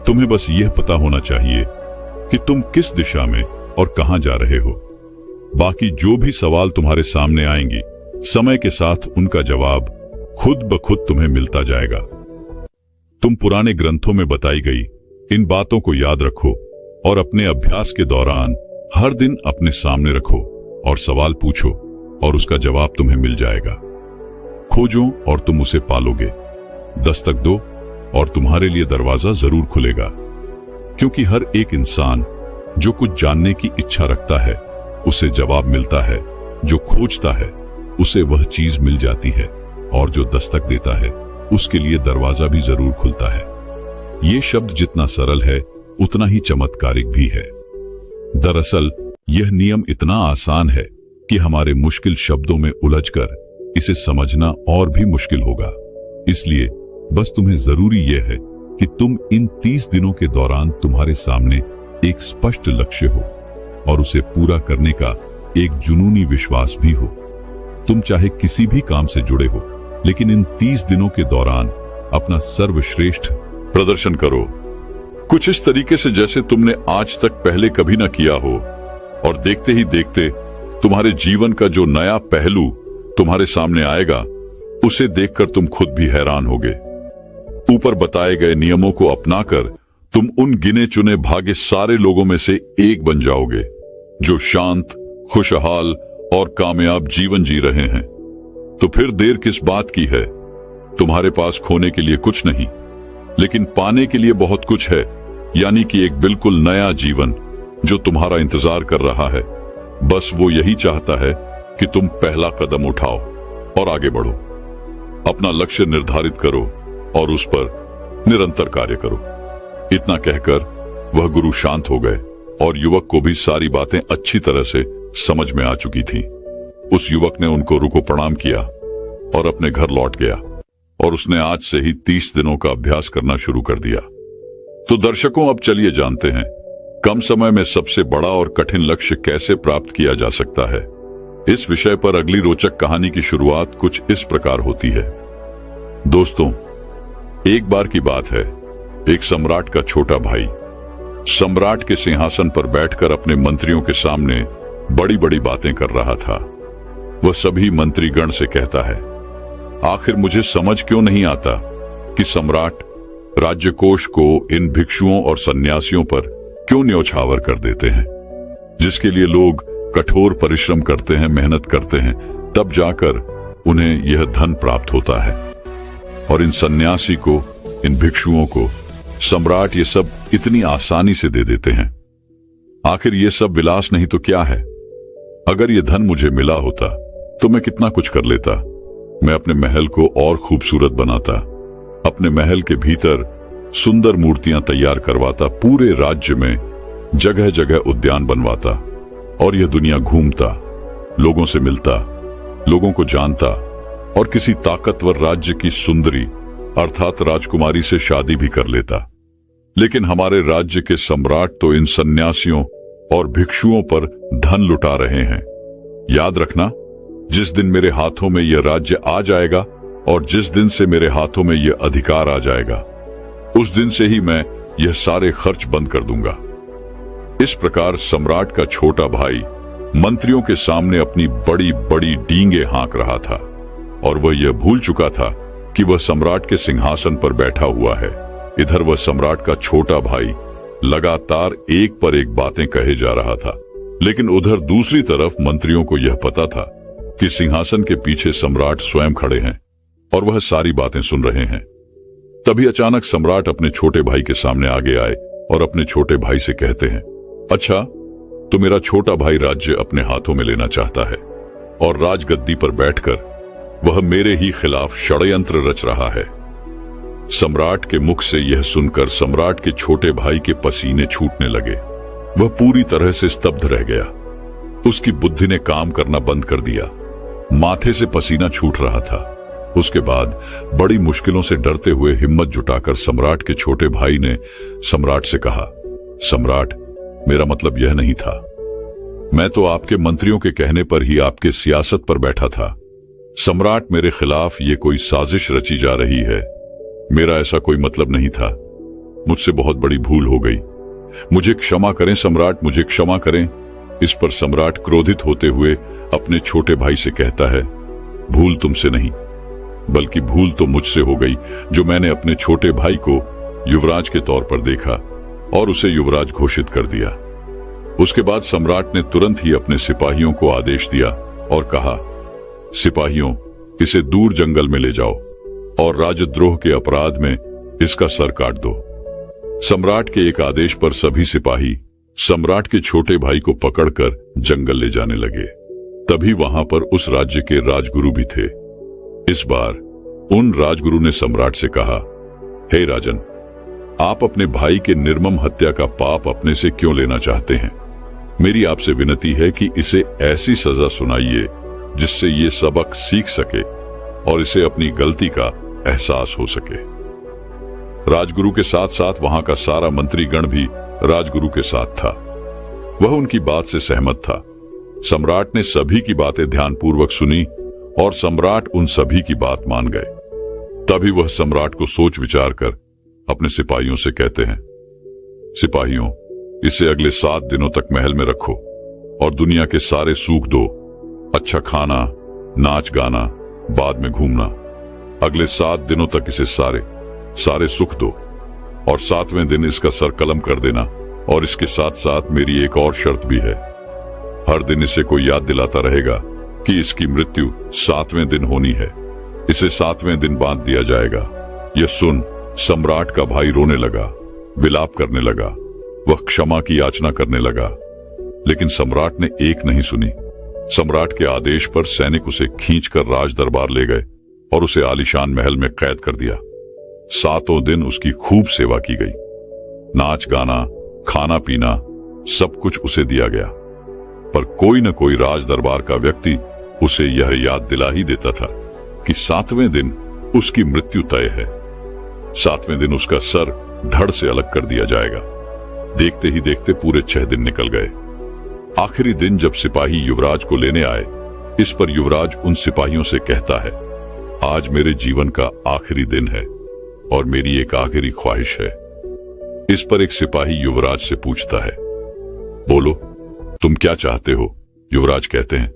तुम्हें बस यह पता होना चाहिए कि तुम किस दिशा में और कहां जा रहे हो। बाकी जो भी सवाल तुम्हारे सामने आएंगी, समय के साथ उनका जवाब खुद ब खुद तुम्हें मिलता जाएगा। तुम पुराने ग्रंथों में बताई गई इन बातों को याद रखो और अपने अभ्यास के दौरान हर दिन अपने सामने रखो और सवाल पूछो, और उसका जवाब तुम्हें मिल जाएगा। खोजो और तुम उसे पालोगे। दस्तक दो और तुम्हारे लिए दरवाजा जरूर खुलेगा। क्योंकि हर एक इंसान जो कुछ जानने की इच्छा रखता है, उसे जवाब मिलता है। जो खोजता है, उसे वह चीज मिल जाती है, और जो दस्तक देता है, उसके लिए दरवाजा भी जरूर खुलता है। ये शब्द जितना सरल है, उतना ही चमत्कारिक भी है। दरअसल यह नियम इतना आसान है कि हमारे मुश्किल शब्दों में उलझकर इसे समझना और भी मुश्किल होगा। इसलिए बस तुम्हें जरूरी यह है कि तुम इन 30 दिनों के दौरान तुम्हारे सामने एक स्पष्ट लक्ष्य हो और उसे पूरा करने का एक जुनूनी विश्वास भी हो। तुम चाहे किसी भी काम से जुड़े हो, लेकिन इन 30 दिनों के दौरान अपना सर्वश्रेष्ठ प्रदर्शन करो। कुछ इस तरीके से जैसे तुमने आज तक पहले कभी ना किया हो, और देखते ही देखते तुम्हारे जीवन का जो नया पहलू तुम्हारे सामने आएगा, उसे देखकर तुम खुद भी हैरान होगे। ऊपर बताए गए नियमों को अपनाकर तुम उन गिने चुने भागे सारे लोगों में से एक बन जाओगे जो शांत, खुशहाल और कामयाब जीवन जी रहे हैं। तो फिर देर किस बात की है? तुम्हारे पास खोने के लिए कुछ नहीं, लेकिन पाने के लिए बहुत कुछ है, यानी कि एक बिल्कुल नया जीवन जो तुम्हारा इंतजार कर रहा है। बस वो यही चाहता है कि तुम पहला कदम उठाओ और आगे बढ़ो। अपना लक्ष्य निर्धारित करो और उस पर निरंतर कार्य करो। इतना कहकर वह गुरु शांत हो गए और युवक को भी सारी बातें अच्छी तरह से समझ में आ चुकी थी। उस युवक ने उनको रुको प्रणाम किया और अपने घर लौट गया, और उसने आज से ही 30 दिनों का अभ्यास करना शुरू कर दिया। तो दर्शकों, अब चलिए जानते हैं कम समय में सबसे बड़ा और कठिन लक्ष्य कैसे प्राप्त किया जा सकता है। इस विषय पर अगली रोचक कहानी की शुरुआत कुछ इस प्रकार होती है। दोस्तों, एक बार की बात है, एक सम्राट का छोटा भाई सम्राट के सिंहासन पर बैठकर अपने मंत्रियों के सामने बड़ी बड़ी बातें कर रहा था। वह सभी मंत्रीगण से कहता है, आखिर मुझे समझ क्यों नहीं आता कि सम्राट राज्यकोष को इन भिक्षुओं और सन्यासियों पर क्यों न्यौछावर कर देते हैं, जिसके लिए लोग कठोर परिश्रम करते हैं, मेहनत करते हैं, तब जाकर उन्हें यह धन प्राप्त होता है। और इन सन्यासी को, इन भिक्षुओं को सम्राट ये सब इतनी आसानी से दे देते हैं। आखिर ये सब विलास नहीं तो क्या है? अगर ये धन मुझे मिला होता तो मैं कितना कुछ कर लेता। मैं अपने महल को और खूबसूरत बनाता, अपने महल के भीतर सुंदर मूर्तियां तैयार करवाता, पूरे राज्य में जगह जगह उद्यान बनवाता और यह दुनिया घूमता, लोगों से मिलता, लोगों को जानता और किसी ताकतवर राज्य की सुंदरी अर्थात राजकुमारी से शादी भी कर लेता। लेकिन हमारे राज्य के सम्राट तो इन सन्यासियों और भिक्षुओं पर धन लुटा रहे हैं। याद रखना, जिस दिन मेरे हाथों में यह राज्य आ जाएगा और जिस दिन से मेरे हाथों में यह अधिकार आ जाएगा, उस दिन से ही मैं यह सारे खर्च बंद कर दूंगा। इस प्रकार सम्राट का छोटा भाई मंत्रियों के सामने अपनी बड़ी बड़ी डींगे हाँक रहा था और वह यह भूल चुका था कि वह सम्राट के सिंहासन पर बैठा हुआ है। इधर वह सम्राट का छोटा भाई लगातार एक पर एक बातें कहे जा रहा था, लेकिन उधर दूसरी तरफ मंत्रियों को यह पता था कि सिंहासन के पीछे सम्राट स्वयं खड़े हैं और वह सारी बातें सुन रहे हैं। तभी अचानक सम्राट अपने छोटे भाई के सामने आगे आए और अपने छोटे भाई से कहते हैं, अच्छा, तो मेरा छोटा भाई राज्य अपने हाथों में लेना चाहता है और राजगद्दी पर बैठकर वह मेरे ही खिलाफ षड्यंत्र रच रहा है। सम्राट के मुख से यह सुनकर सम्राट के छोटे भाई के पसीने छूटने लगे। वह पूरी तरह से स्तब्ध रह गया। उसकी बुद्धि ने काम करना बंद कर दिया। माथे से पसीना छूट रहा था। उसके बाद बड़ी मुश्किलों से डरते हुए हिम्मत जुटाकर सम्राट के छोटे भाई ने सम्राट से कहा, सम्राट, मेरा मतलब यह नहीं था। मैं तो आपके मंत्रियों के कहने पर ही आपके सियासत पर बैठा था। सम्राट, मेरे खिलाफ ये कोई साजिश रची जा रही है। मेरा ऐसा कोई मतलब नहीं था। मुझसे बहुत बड़ी भूल हो गई। मुझे क्षमा करें सम्राट, मुझे क्षमा करें। इस पर सम्राट क्रोधित होते हुए अपने छोटे भाई से कहता है, भूल तुमसे नहीं, बल्कि भूल तो मुझसे हो गई, जो मैंने अपने छोटे भाई को युवराज के तौर पर देखा और उसे युवराज घोषित कर दिया। उसके बाद सम्राट ने तुरंत ही अपने सिपाहियों को आदेश दिया और कहा, सिपाहियों, इसे दूर जंगल में ले जाओ और राजद्रोह के अपराध में इसका सर काट दो। सम्राट के एक आदेश पर सभी सिपाही सम्राट के छोटे भाई को पकड़कर जंगल ले जाने लगे। तभी वहां पर उस राज्य के राजगुरु भी थे। इस बार उन राजगुरु ने सम्राट से कहा, हे राजन, आप अपने भाई के निर्मम हत्या का पाप अपने से क्यों लेना चाहते हैं? मेरी आपसे विनती है कि इसे ऐसी सजा सुनाइए जिससे ये सबक सीख सके और इसे अपनी गलती का एहसास हो सके। राजगुरु के साथ साथ वहां का सारा मंत्रीगण भी राजगुरु के साथ था। वह उनकी बात से सहमत था। सम्राट ने सभी की बातें ध्यानपूर्वक सुनी और सम्राट उन सभी की बात मान गए। तभी वह सम्राट को सोच विचार कर अपने सिपाहियों से कहते हैं, सिपाहियों, इसे अगले 7 दिनों तक महल में रखो और दुनिया के सारे सुख दो। अच्छा खाना, नाच गाना, बाद में घूमना। अगले 7 दिनों तक इसे सारे सुख दो और 7वें दिन इसका सर कलम कर देना। और इसके साथ साथ मेरी एक और शर्त भी है। हर दिन इसे कोई याद दिलाता रहेगा कि इसकी मृत्यु 7वें दिन होनी है। इसे 7वें दिन बांध दिया जाएगा। यह सुन सम्राट का भाई रोने लगा, विलाप करने लगा। वह क्षमा की याचना करने लगा, लेकिन सम्राट ने एक नहीं सुनी। सम्राट के आदेश पर सैनिक उसे खींचकर राज दरबार ले गए और उसे आलीशान महल में कैद कर दिया। 7 दिन उसकी खूब सेवा की गई। नाच गाना, खाना पीना सब कुछ उसे दिया गया, पर कोई न कोई राज दरबार का व्यक्ति उसे यह याद दिला ही देता था कि 7वें दिन उसकी मृत्यु तय है। 7वें दिन उसका सर धड़ से अलग कर दिया जाएगा। देखते ही देखते पूरे 6 दिन निकल गए। आखिरी दिन जब सिपाही युवराज को लेने आए, इस पर युवराज उन सिपाहियों से कहता है, आज मेरे जीवन का आखिरी दिन है और मेरी एक आखिरी ख्वाहिश है। इस पर एक सिपाही युवराज से पूछता है, बोलो, तुम क्या चाहते हो? युवराज कहते हैं,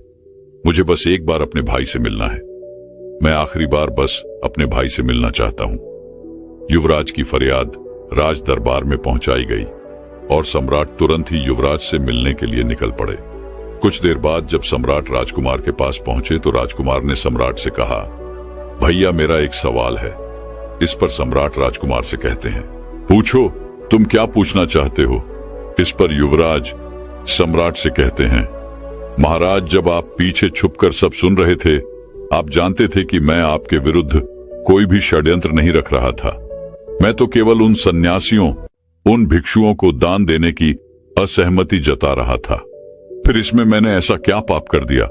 मुझे बस एक बार अपने भाई से मिलना है। मैं आखिरी बार बस अपने भाई से मिलना चाहता हूं। युवराज की फरियाद राज दरबार में पहुंचाई गई और सम्राट तुरंत ही युवराज से मिलने के लिए निकल पड़े। कुछ देर बाद जब सम्राट राजकुमार के पास पहुंचे तो राजकुमार ने सम्राट से कहा, भैया मेरा एक सवाल है। इस पर सम्राट राजकुमार से कहते हैं, पूछो, तुम क्या पूछना चाहते हो? इस पर युवराज सम्राट से कहते हैं, महाराज जब आप पीछे छुपकर सब सुन रहे थे, आप जानते थे कि मैं आपके विरुद्ध कोई भी षड्यंत्र नहीं रख रहा था। मैं तो केवल उन सन्यासियों, उन भिक्षुओं को दान देने की असहमति जता रहा था। फिर इसमें मैंने ऐसा क्या पाप कर दिया?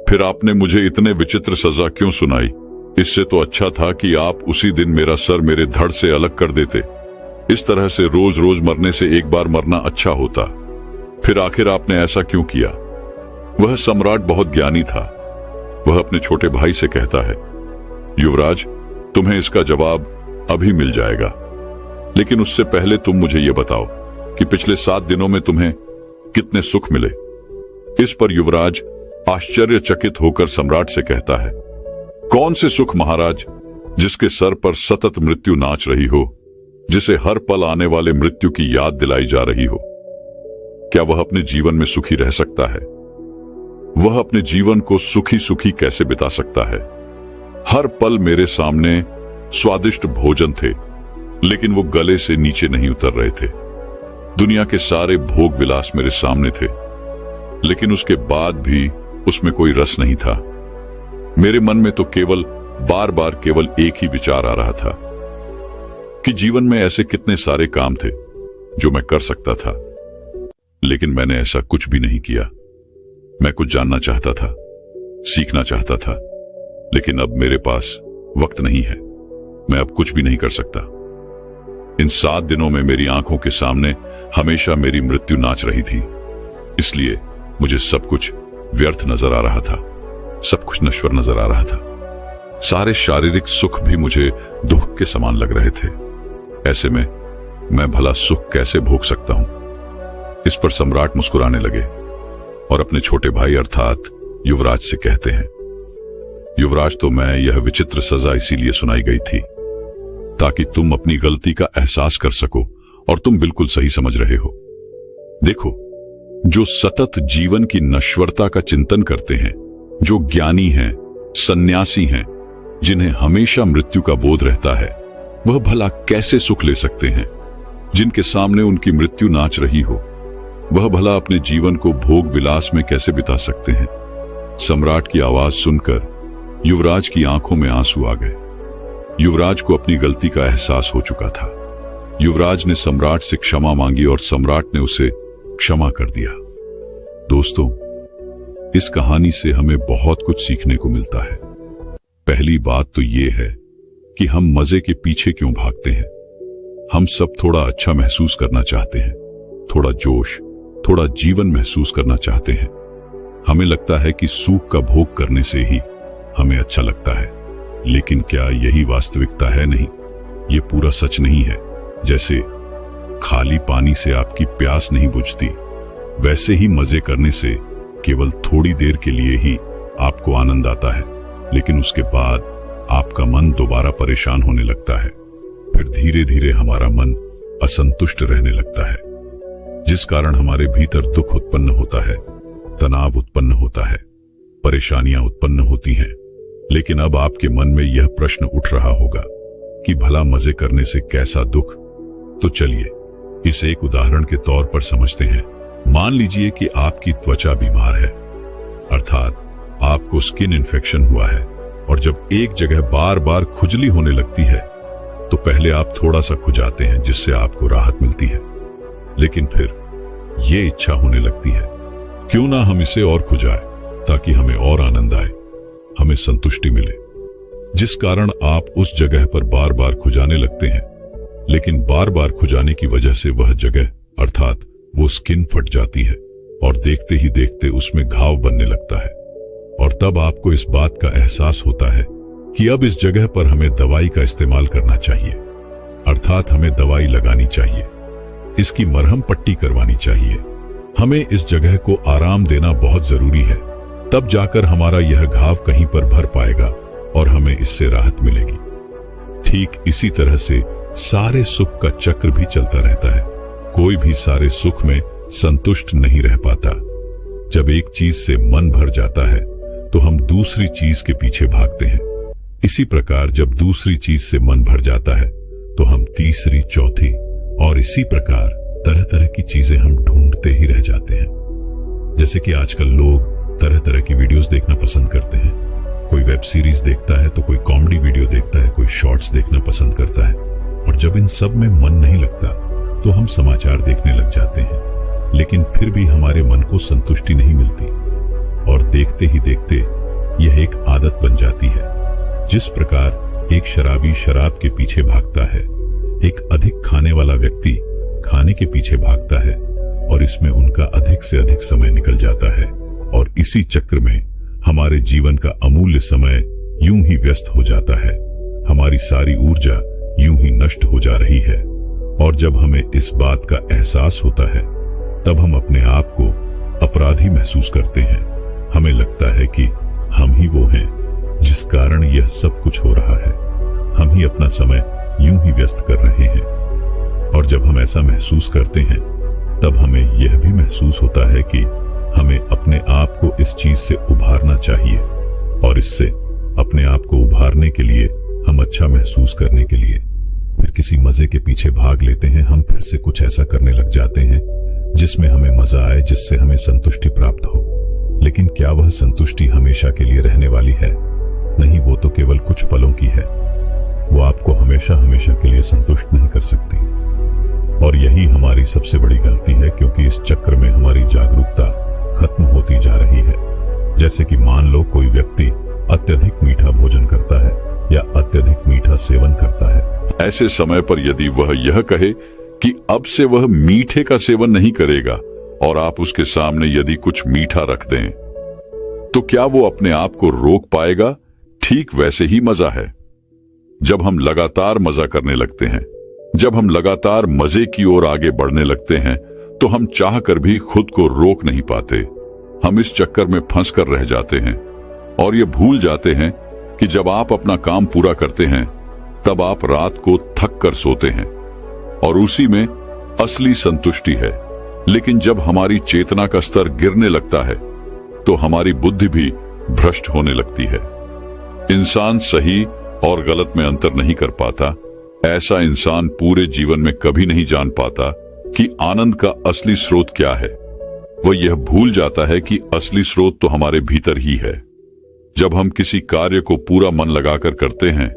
फिर आपने मुझे इतने विचित्र सजा क्यों सुनाई? इससे तो अच्छा था कि आप उसी दिन मेरा सर मेरे धड़ से अलग कर देते। इस तरह से रोज रोज मरने से एक बार मरना अच्छा होता। फिर आखिर आपने ऐसा क्यों किया? वह सम्राट बहुत ज्ञानी था। वह अपने छोटे भाई से कहता है, युवराज तुम्हें इसका जवाब अभी मिल जाएगा, लेकिन उससे पहले तुम मुझे यह बताओ कि पिछले 7 दिनों में तुम्हें कितने सुख मिले? इस पर युवराज आश्चर्यचकित होकर सम्राट से कहता है, कौन से सुख महाराज, जिसके सर पर सतत मृत्यु नाच रही हो, जिसे हर पल आने वाले मृत्यु की याद दिलाई जा रही हो? क्या वह अपने जीवन में सुखी रह सकता है? वह अपने जीवन को सुखी सुखी कैसे बिता सकता है? हर पल मेरे सामने स्वादिष्ट भोजन थे, लेकिन वो गले से नीचे नहीं उतर रहे थे। दुनिया के सारे भोग विलास मेरे सामने थे, लेकिन उसके बाद भी उसमें कोई रस नहीं था। मेरे मन में तो बार बार केवल एक ही विचार आ रहा था कि जीवन में ऐसे कितने सारे काम थे जो मैं कर सकता था, लेकिन मैंने ऐसा कुछ भी नहीं किया। मैं कुछ जानना चाहता था, सीखना चाहता था, लेकिन अब मेरे पास वक्त नहीं है। मैं अब कुछ भी नहीं कर सकता। इन 7 दिनों में मेरी आंखों के सामने हमेशा मेरी मृत्यु नाच रही थी, इसलिए मुझे सब कुछ व्यर्थ नजर आ रहा था, सब कुछ नश्वर नजर आ रहा था। सारे शारीरिक सुख भी मुझे दुख के समान लग रहे थे। ऐसे में मैं भला सुख कैसे भोग सकता हूं? इस पर सम्राट मुस्कुराने लगे और अपने छोटे भाई अर्थात युवराज से कहते हैं, युवराज तो मैं यह विचित्र सजा इसीलिए सुनाई गई थी ताकि तुम अपनी गलती का एहसास कर सको, और तुम बिल्कुल सही समझ रहे हो। देखो, जो सतत जीवन की नश्वरता का चिंतन करते हैं, जो ज्ञानी हैं, सन्यासी हैं, जिन्हें हमेशा मृत्यु का बोध रहता है, वह भला कैसे सुख ले सकते हैं? जिनके सामने उनकी मृत्यु नाच रही हो, वह भला अपने जीवन को भोग विलास में कैसे बिता सकते हैं? सम्राट की आवाज सुनकर युवराज की आंखों में आंसू आ गए। युवराज को अपनी गलती का एहसास हो चुका था। युवराज ने सम्राट से क्षमा मांगी और सम्राट ने उसे क्षमा कर दिया। दोस्तों, इस कहानी से हमें बहुत कुछ सीखने को मिलता है। पहली बात तो यह है कि हम मजे के पीछे क्यों भागते हैं। हम सब थोड़ा अच्छा महसूस करना चाहते हैं, थोड़ा जोश, थोड़ा जीवन महसूस करना चाहते हैं। हमें लगता है कि सुख का भोग करने से ही हमें अच्छा लगता है, लेकिन क्या यही वास्तविकता है? नहीं, ये पूरा सच नहीं है। जैसे खाली पानी से आपकी प्यास नहीं बुझती, वैसे ही मजे करने से केवल थोड़ी देर के लिए ही आपको आनंद आता है, लेकिन उसके बाद आपका मन दोबारा परेशान होने लगता है। फिर धीरे धीरे हमारा मन असंतुष्ट रहने लगता है, जिस कारण हमारे भीतर दुख उत्पन्न होता है, तनाव उत्पन्न होता है, परेशानियां उत्पन्न होती हैं। लेकिन अब आपके मन में यह प्रश्न उठ रहा होगा कि भला मजे करने से कैसा दुख? तो चलिए इसे एक उदाहरण के तौर पर समझते हैं। मान लीजिए कि आपकी त्वचा बीमार है, अर्थात आपको स्किन इन्फेक्शन हुआ है, और जब एक जगह बार बार खुजली होने लगती है तो पहले आप थोड़ा सा खुजाते हैं जिससे आपको राहत मिलती है, लेकिन फिर ये इच्छा होने लगती है क्यों ना हम इसे और खुजाएं ताकि हमें और आनंद आए, हमें संतुष्टि मिले, जिस कारण आप उस जगह पर बार बार खुजाने लगते हैं। लेकिन बार बार खुजाने की वजह से वह जगह अर्थात वो स्किन फट जाती है और देखते ही देखते उसमें घाव बनने लगता है, और तब आपको इस बात का एहसास होता है कि अब इस जगह पर हमें दवाई का इस्तेमाल करना चाहिए, अर्थात हमें दवाई लगानी चाहिए, इसकी मरहम पट्टी करवानी चाहिए। हमें इस जगह को आराम देना बहुत जरूरी है, तब जाकर हमारा यह घाव कहीं पर भर पाएगा और हमें इससे राहत मिलेगी। ठीक इसी तरह से सारे सुख का चक्र भी चलता रहता है। कोई भी सारे सुख में संतुष्ट नहीं रह पाता। जब एक चीज से मन भर जाता है तो हम दूसरी चीज के पीछे भागते हैं। इसी प्रकार जब दूसरी चीज से मन भर जाता है तो हम तीसरी, चौथी और इसी प्रकार तरह तरह की चीजें हम ढूंढते ही रह जाते हैं। जैसे कि आजकल लोग तरह तरह की वीडियोस देखना पसंद करते हैं। कोई वेब सीरीज देखता है तो कोई कॉमेडी वीडियो देखता है, कोई शॉर्ट्स देखना पसंद करता है। और जब इन सब में मन नहीं लगता तो हम समाचार देखने लग जाते हैं, लेकिन फिर भी हमारे मन को संतुष्टि नहीं मिलती और देखते ही देखते यह एक आदत बन जाती है। जिस प्रकार एक शराबी शराब के पीछे भागता है, एक अधिक खाने वाला व्यक्ति खाने के पीछे भागता है और इसमें उनका अधिक से अधिक समय निकल जाता है और इसी चक्र में हमारे जीवन का अमूल्य समय यूं ही व्यस्त हो जाता है। हमारी सारी ऊर्जा यूं ही नष्ट हो जा रही है और जब हमें इस बात का एहसास होता है तब हम अपने आप को अपराधी महसूस करते हैं। हमें लगता है कि हम ही वो हैं जिस कारण यह सब कुछ हो रहा है। हम ही अपना समय यूं ही व्यस्त कर रहे हैं और जब हम ऐसा महसूस करते हैं तब हमें यह भी महसूस होता है कि हमें अपने आप को इस चीज से उभारना चाहिए और इससे अपने आप को उभारने के लिए, हम अच्छा महसूस करने के लिए फिर किसी मजे के पीछे भाग लेते हैं। हम फिर से कुछ ऐसा करने लग जाते हैं जिसमें हमें मजा आए, जिससे हमें संतुष्टि प्राप्त हो। लेकिन क्या वह संतुष्टि हमेशा के लिए रहने वाली है? नहीं, वो तो केवल कुछ पलों की है। वो आपको हमेशा हमेशा के लिए संतुष्ट नहीं कर सकती और यही हमारी सबसे बड़ी गलती है, क्योंकि इस चक्र में हमारी जागरूकता खत्म होती जा रही है। जैसे कि मान लो कोई व्यक्ति अत्यधिक मीठा भोजन करता है या अत्यधिक मीठा सेवन करता है। ऐसे समय पर यदि वह यह कहे कि अब से वह मीठे का सेवन नहीं करेगा और आप उसके सामने यदि कुछ मीठा रख दें, तो क्या वो अपने आप को रोक पाएगा? ठीक वैसे ही मजा है। जब हम लगातार मजा करने लगते हैं, जब हम लगातार मजे की ओर आगे बढ़ने लगते हैं, तो हम चाहकर भी खुद को रोक नहीं पाते। हम इस चक्कर में फंस कर रह जाते हैं और ये भूल जाते हैं कि जब आप अपना काम पूरा करते हैं तब आप रात को थक कर सोते हैं और उसी में असली संतुष्टि है। लेकिन जब हमारी चेतना का स्तर गिरने लगता है तो हमारी बुद्धि भी भ्रष्ट होने लगती है। इंसान सही और गलत में अंतर नहीं कर पाता। ऐसा इंसान पूरे जीवन में कभी नहीं जान पाता कि आनंद का असली स्रोत क्या है। वह यह भूल जाता है कि असली स्रोत तो हमारे भीतर ही है। जब हम किसी कार्य को पूरा मन लगाकर करते हैं,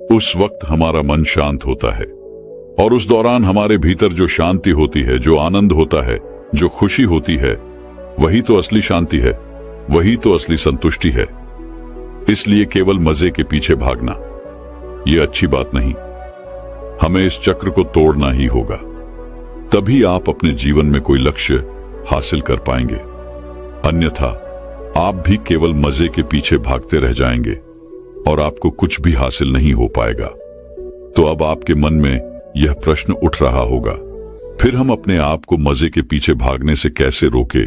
उस वक्त हमारा मन शांत होता है और उस दौरान हमारे भीतर जो शांति होती है, जो आनंद होता है, जो खुशी होती है, वही तो असली शांति है, वही तो असली संतुष्टि है। इसलिए केवल मजे के पीछे भागना यह अच्छी बात नहीं। हमें इस चक्र को तोड़ना ही होगा, तभी आप अपने जीवन में कोई लक्ष्य हासिल कर पाएंगे। अन्यथा आप भी केवल मजे के पीछे भागते रह जाएंगे और आपको कुछ भी हासिल नहीं हो पाएगा। तो अब आपके मन में यह प्रश्न उठ रहा होगा, फिर हम अपने आप को मजे के पीछे भागने से कैसे रोके?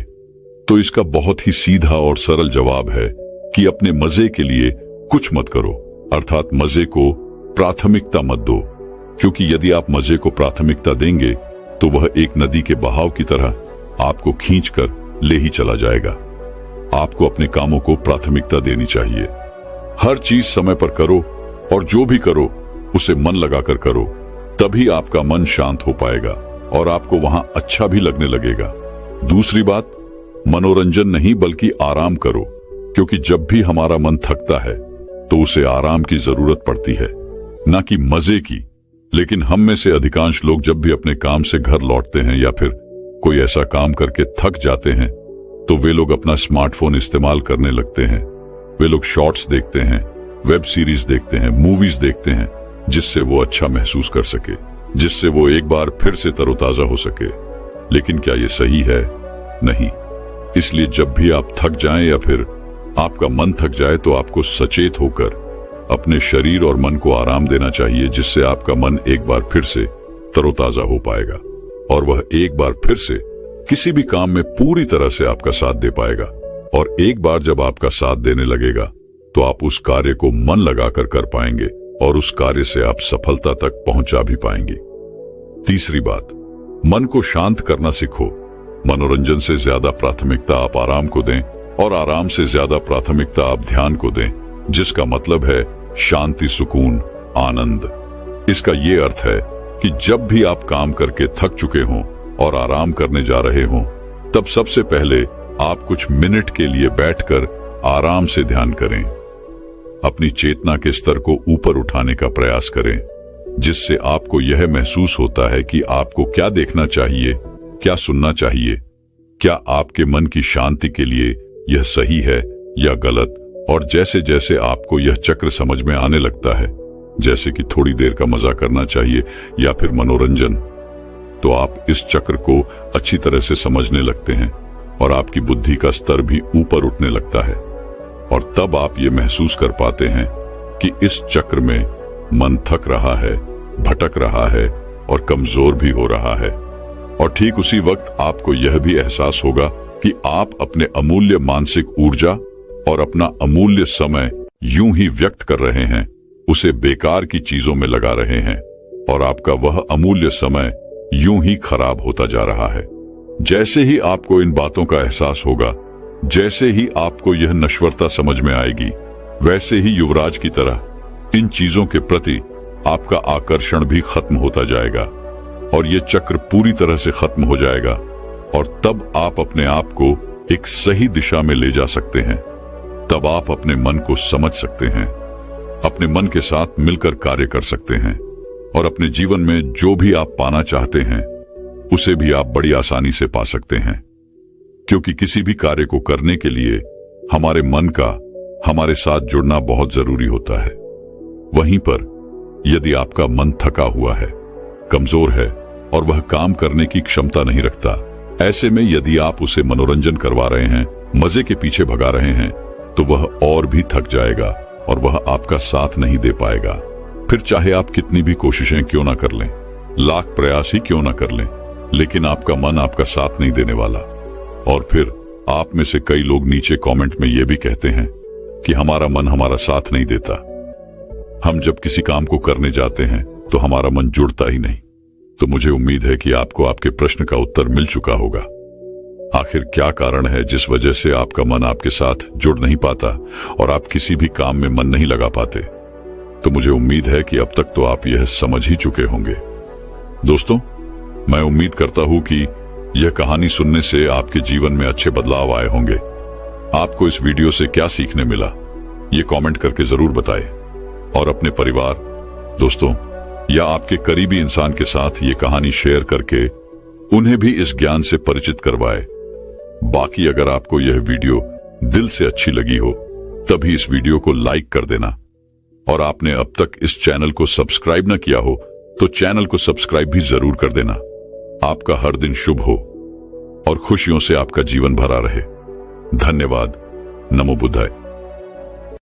तो इसका बहुत ही सीधा और सरल जवाब है कि अपने मजे के लिए कुछ मत करो, अर्थात मजे को प्राथमिकता मत दो। क्योंकि यदि आप मजे को प्राथमिकता देंगे तो वह एक नदी के बहाव की तरह आपको खींचकर ले ही चला जाएगा। आपको अपने कामों को प्राथमिकता देनी चाहिए। हर चीज समय पर करो और जो भी करो उसे मन लगाकर करो, तभी आपका मन शांत हो पाएगा और आपको वहां अच्छा भी लगने लगेगा। दूसरी बात, मनोरंजन नहीं बल्कि आराम करो, क्योंकि जब भी हमारा मन थकता है तो उसे आराम की जरूरत पड़ती है, ना कि मजे की। लेकिन हम में से अधिकांश लोग जब भी अपने काम से घर लौटते हैं या फिर कोई ऐसा काम करके थक जाते हैं तो वे लोग अपना स्मार्टफोन इस्तेमाल करने लगते हैं। वे लोग शॉर्ट्स देखते हैं, वेब सीरीज देखते हैं, मूवीज देखते हैं, जिससे वो अच्छा महसूस कर सके, जिससे वो एक बार फिर से तरोताजा हो सके। लेकिन क्या ये सही है? नहीं। इसलिए जब भी आप थक जाएं या फिर आपका मन थक जाए तो आपको सचेत होकर अपने शरीर और मन को आराम देना चाहिए, जिससे आपका मन एक बार फिर से तरोताजा हो पाएगा और वह एक बार फिर से किसी भी काम में पूरी तरह से आपका साथ दे पाएगा। और एक बार जब आपका साथ देने लगेगा तो आप उस कार्य को मन लगाकर कर पाएंगे और उस कार्य से आप सफलता तक पहुंचा भी पाएंगे। तीसरी बात, मन को शांत करना सीखो। मनोरंजन से ज्यादा प्राथमिकता आप आराम को दें और आराम से ज्यादा प्राथमिकता आप ध्यान को दें, जिसका मतलब है शांति, सुकून, आनंद। इसका ये अर्थ है कि जब भी आप काम करके थक चुके हों और आराम करने जा रहे हों, तब सबसे पहले आप कुछ मिनट के लिए बैठकर आराम से ध्यान करें। अपनी चेतना के स्तर को ऊपर उठाने का प्रयास करें, जिससे आपको यह महसूस होता है कि आपको क्या देखना चाहिए, क्या सुनना चाहिए, क्या आपके मन की शांति के लिए यह सही है या गलत। और जैसे जैसे आपको यह चक्र समझ में आने लगता है, जैसे कि थोड़ी देर का मजा करना चाहिए या फिर मनोरंजन, तो आप इस चक्र को अच्छी तरह से समझने लगते हैं और आपकी बुद्धि का स्तर भी ऊपर उठने लगता है। और तब आप ये महसूस कर पाते हैं कि इस चक्र में मन थक रहा है, भटक रहा है और कमजोर भी हो रहा है। और ठीक उसी वक्त आपको यह भी एहसास होगा कि आप अपने अमूल्य मानसिक ऊर्जा और अपना अमूल्य समय यूं ही व्यक्त कर रहे हैं, उसे बेकार की चीजों में लगा रहे हैं और आपका वह अमूल्य समय यूं ही खराब होता जा रहा है। जैसे ही आपको इन बातों का एहसास होगा, जैसे ही आपको यह नश्वरता समझ में आएगी, वैसे ही युवराज की तरह इन चीजों के प्रति आपका आकर्षण भी खत्म होता जाएगा और यह चक्र पूरी तरह से खत्म हो जाएगा। और तब आप अपने आप को एक सही दिशा में ले जा सकते हैं। तब आप अपने मन को समझ सकते हैं, अपने मन के साथ मिलकर कार्य कर सकते हैं और अपने जीवन में जो भी आप पाना चाहते हैं उसे भी आप बड़ी आसानी से पा सकते हैं। क्योंकि किसी भी कार्य को करने के लिए हमारे मन का हमारे साथ जुड़ना बहुत जरूरी होता है। वहीं पर यदि आपका मन थका हुआ है, कमजोर है और वह काम करने की क्षमता नहीं रखता, ऐसे में यदि आप उसे मनोरंजन करवा रहे हैं, मजे के पीछे भगा रहे हैं, तो वह और भी थक जाएगा और वह आपका साथ नहीं दे पाएगा। फिर चाहे आप कितनी भी कोशिशें क्यों ना कर लें, लाख प्रयास ही क्यों ना कर लें, लेकिन आपका मन आपका साथ नहीं देने वाला। और फिर आप में से कई लोग नीचे कमेंट में यह भी कहते हैं कि हमारा मन हमारा साथ नहीं देता। हम जब किसी काम को करने जाते हैं तो हमारा मन जुड़ता ही नहीं। तो मुझे उम्मीद है कि आपको आपके प्रश्न का उत्तर मिल चुका होगा। आखिर क्या कारण है जिस वजह से आपका मन आपके साथ जुड़ नहीं पाता और आप किसी भी काम में मन नहीं लगा पाते? तो मुझे उम्मीद है कि अब तक तो आप यह समझ ही चुके होंगे। दोस्तों, मैं उम्मीद करता हूं कि यह कहानी सुनने से आपके जीवन में अच्छे बदलाव आए होंगे। आपको इस वीडियो से क्या सीखने मिला, ये कमेंट करके जरूर बताएं और अपने परिवार, दोस्तों या आपके करीबी इंसान के साथ ये कहानी शेयर करके उन्हें भी इस ज्ञान से परिचित करवाएं। बाकी अगर आपको यह वीडियो दिल से अच्छी लगी हो, तभी इस वीडियो को लाइक कर देना और आपने अब तक इस चैनल को सब्सक्राइब न किया हो तो चैनल को सब्सक्राइब भी जरूर कर देना। आपका हर दिन शुभ हो और खुशियों से आपका जीवन भरा रहे। धन्यवाद। नमो बुद्धाय।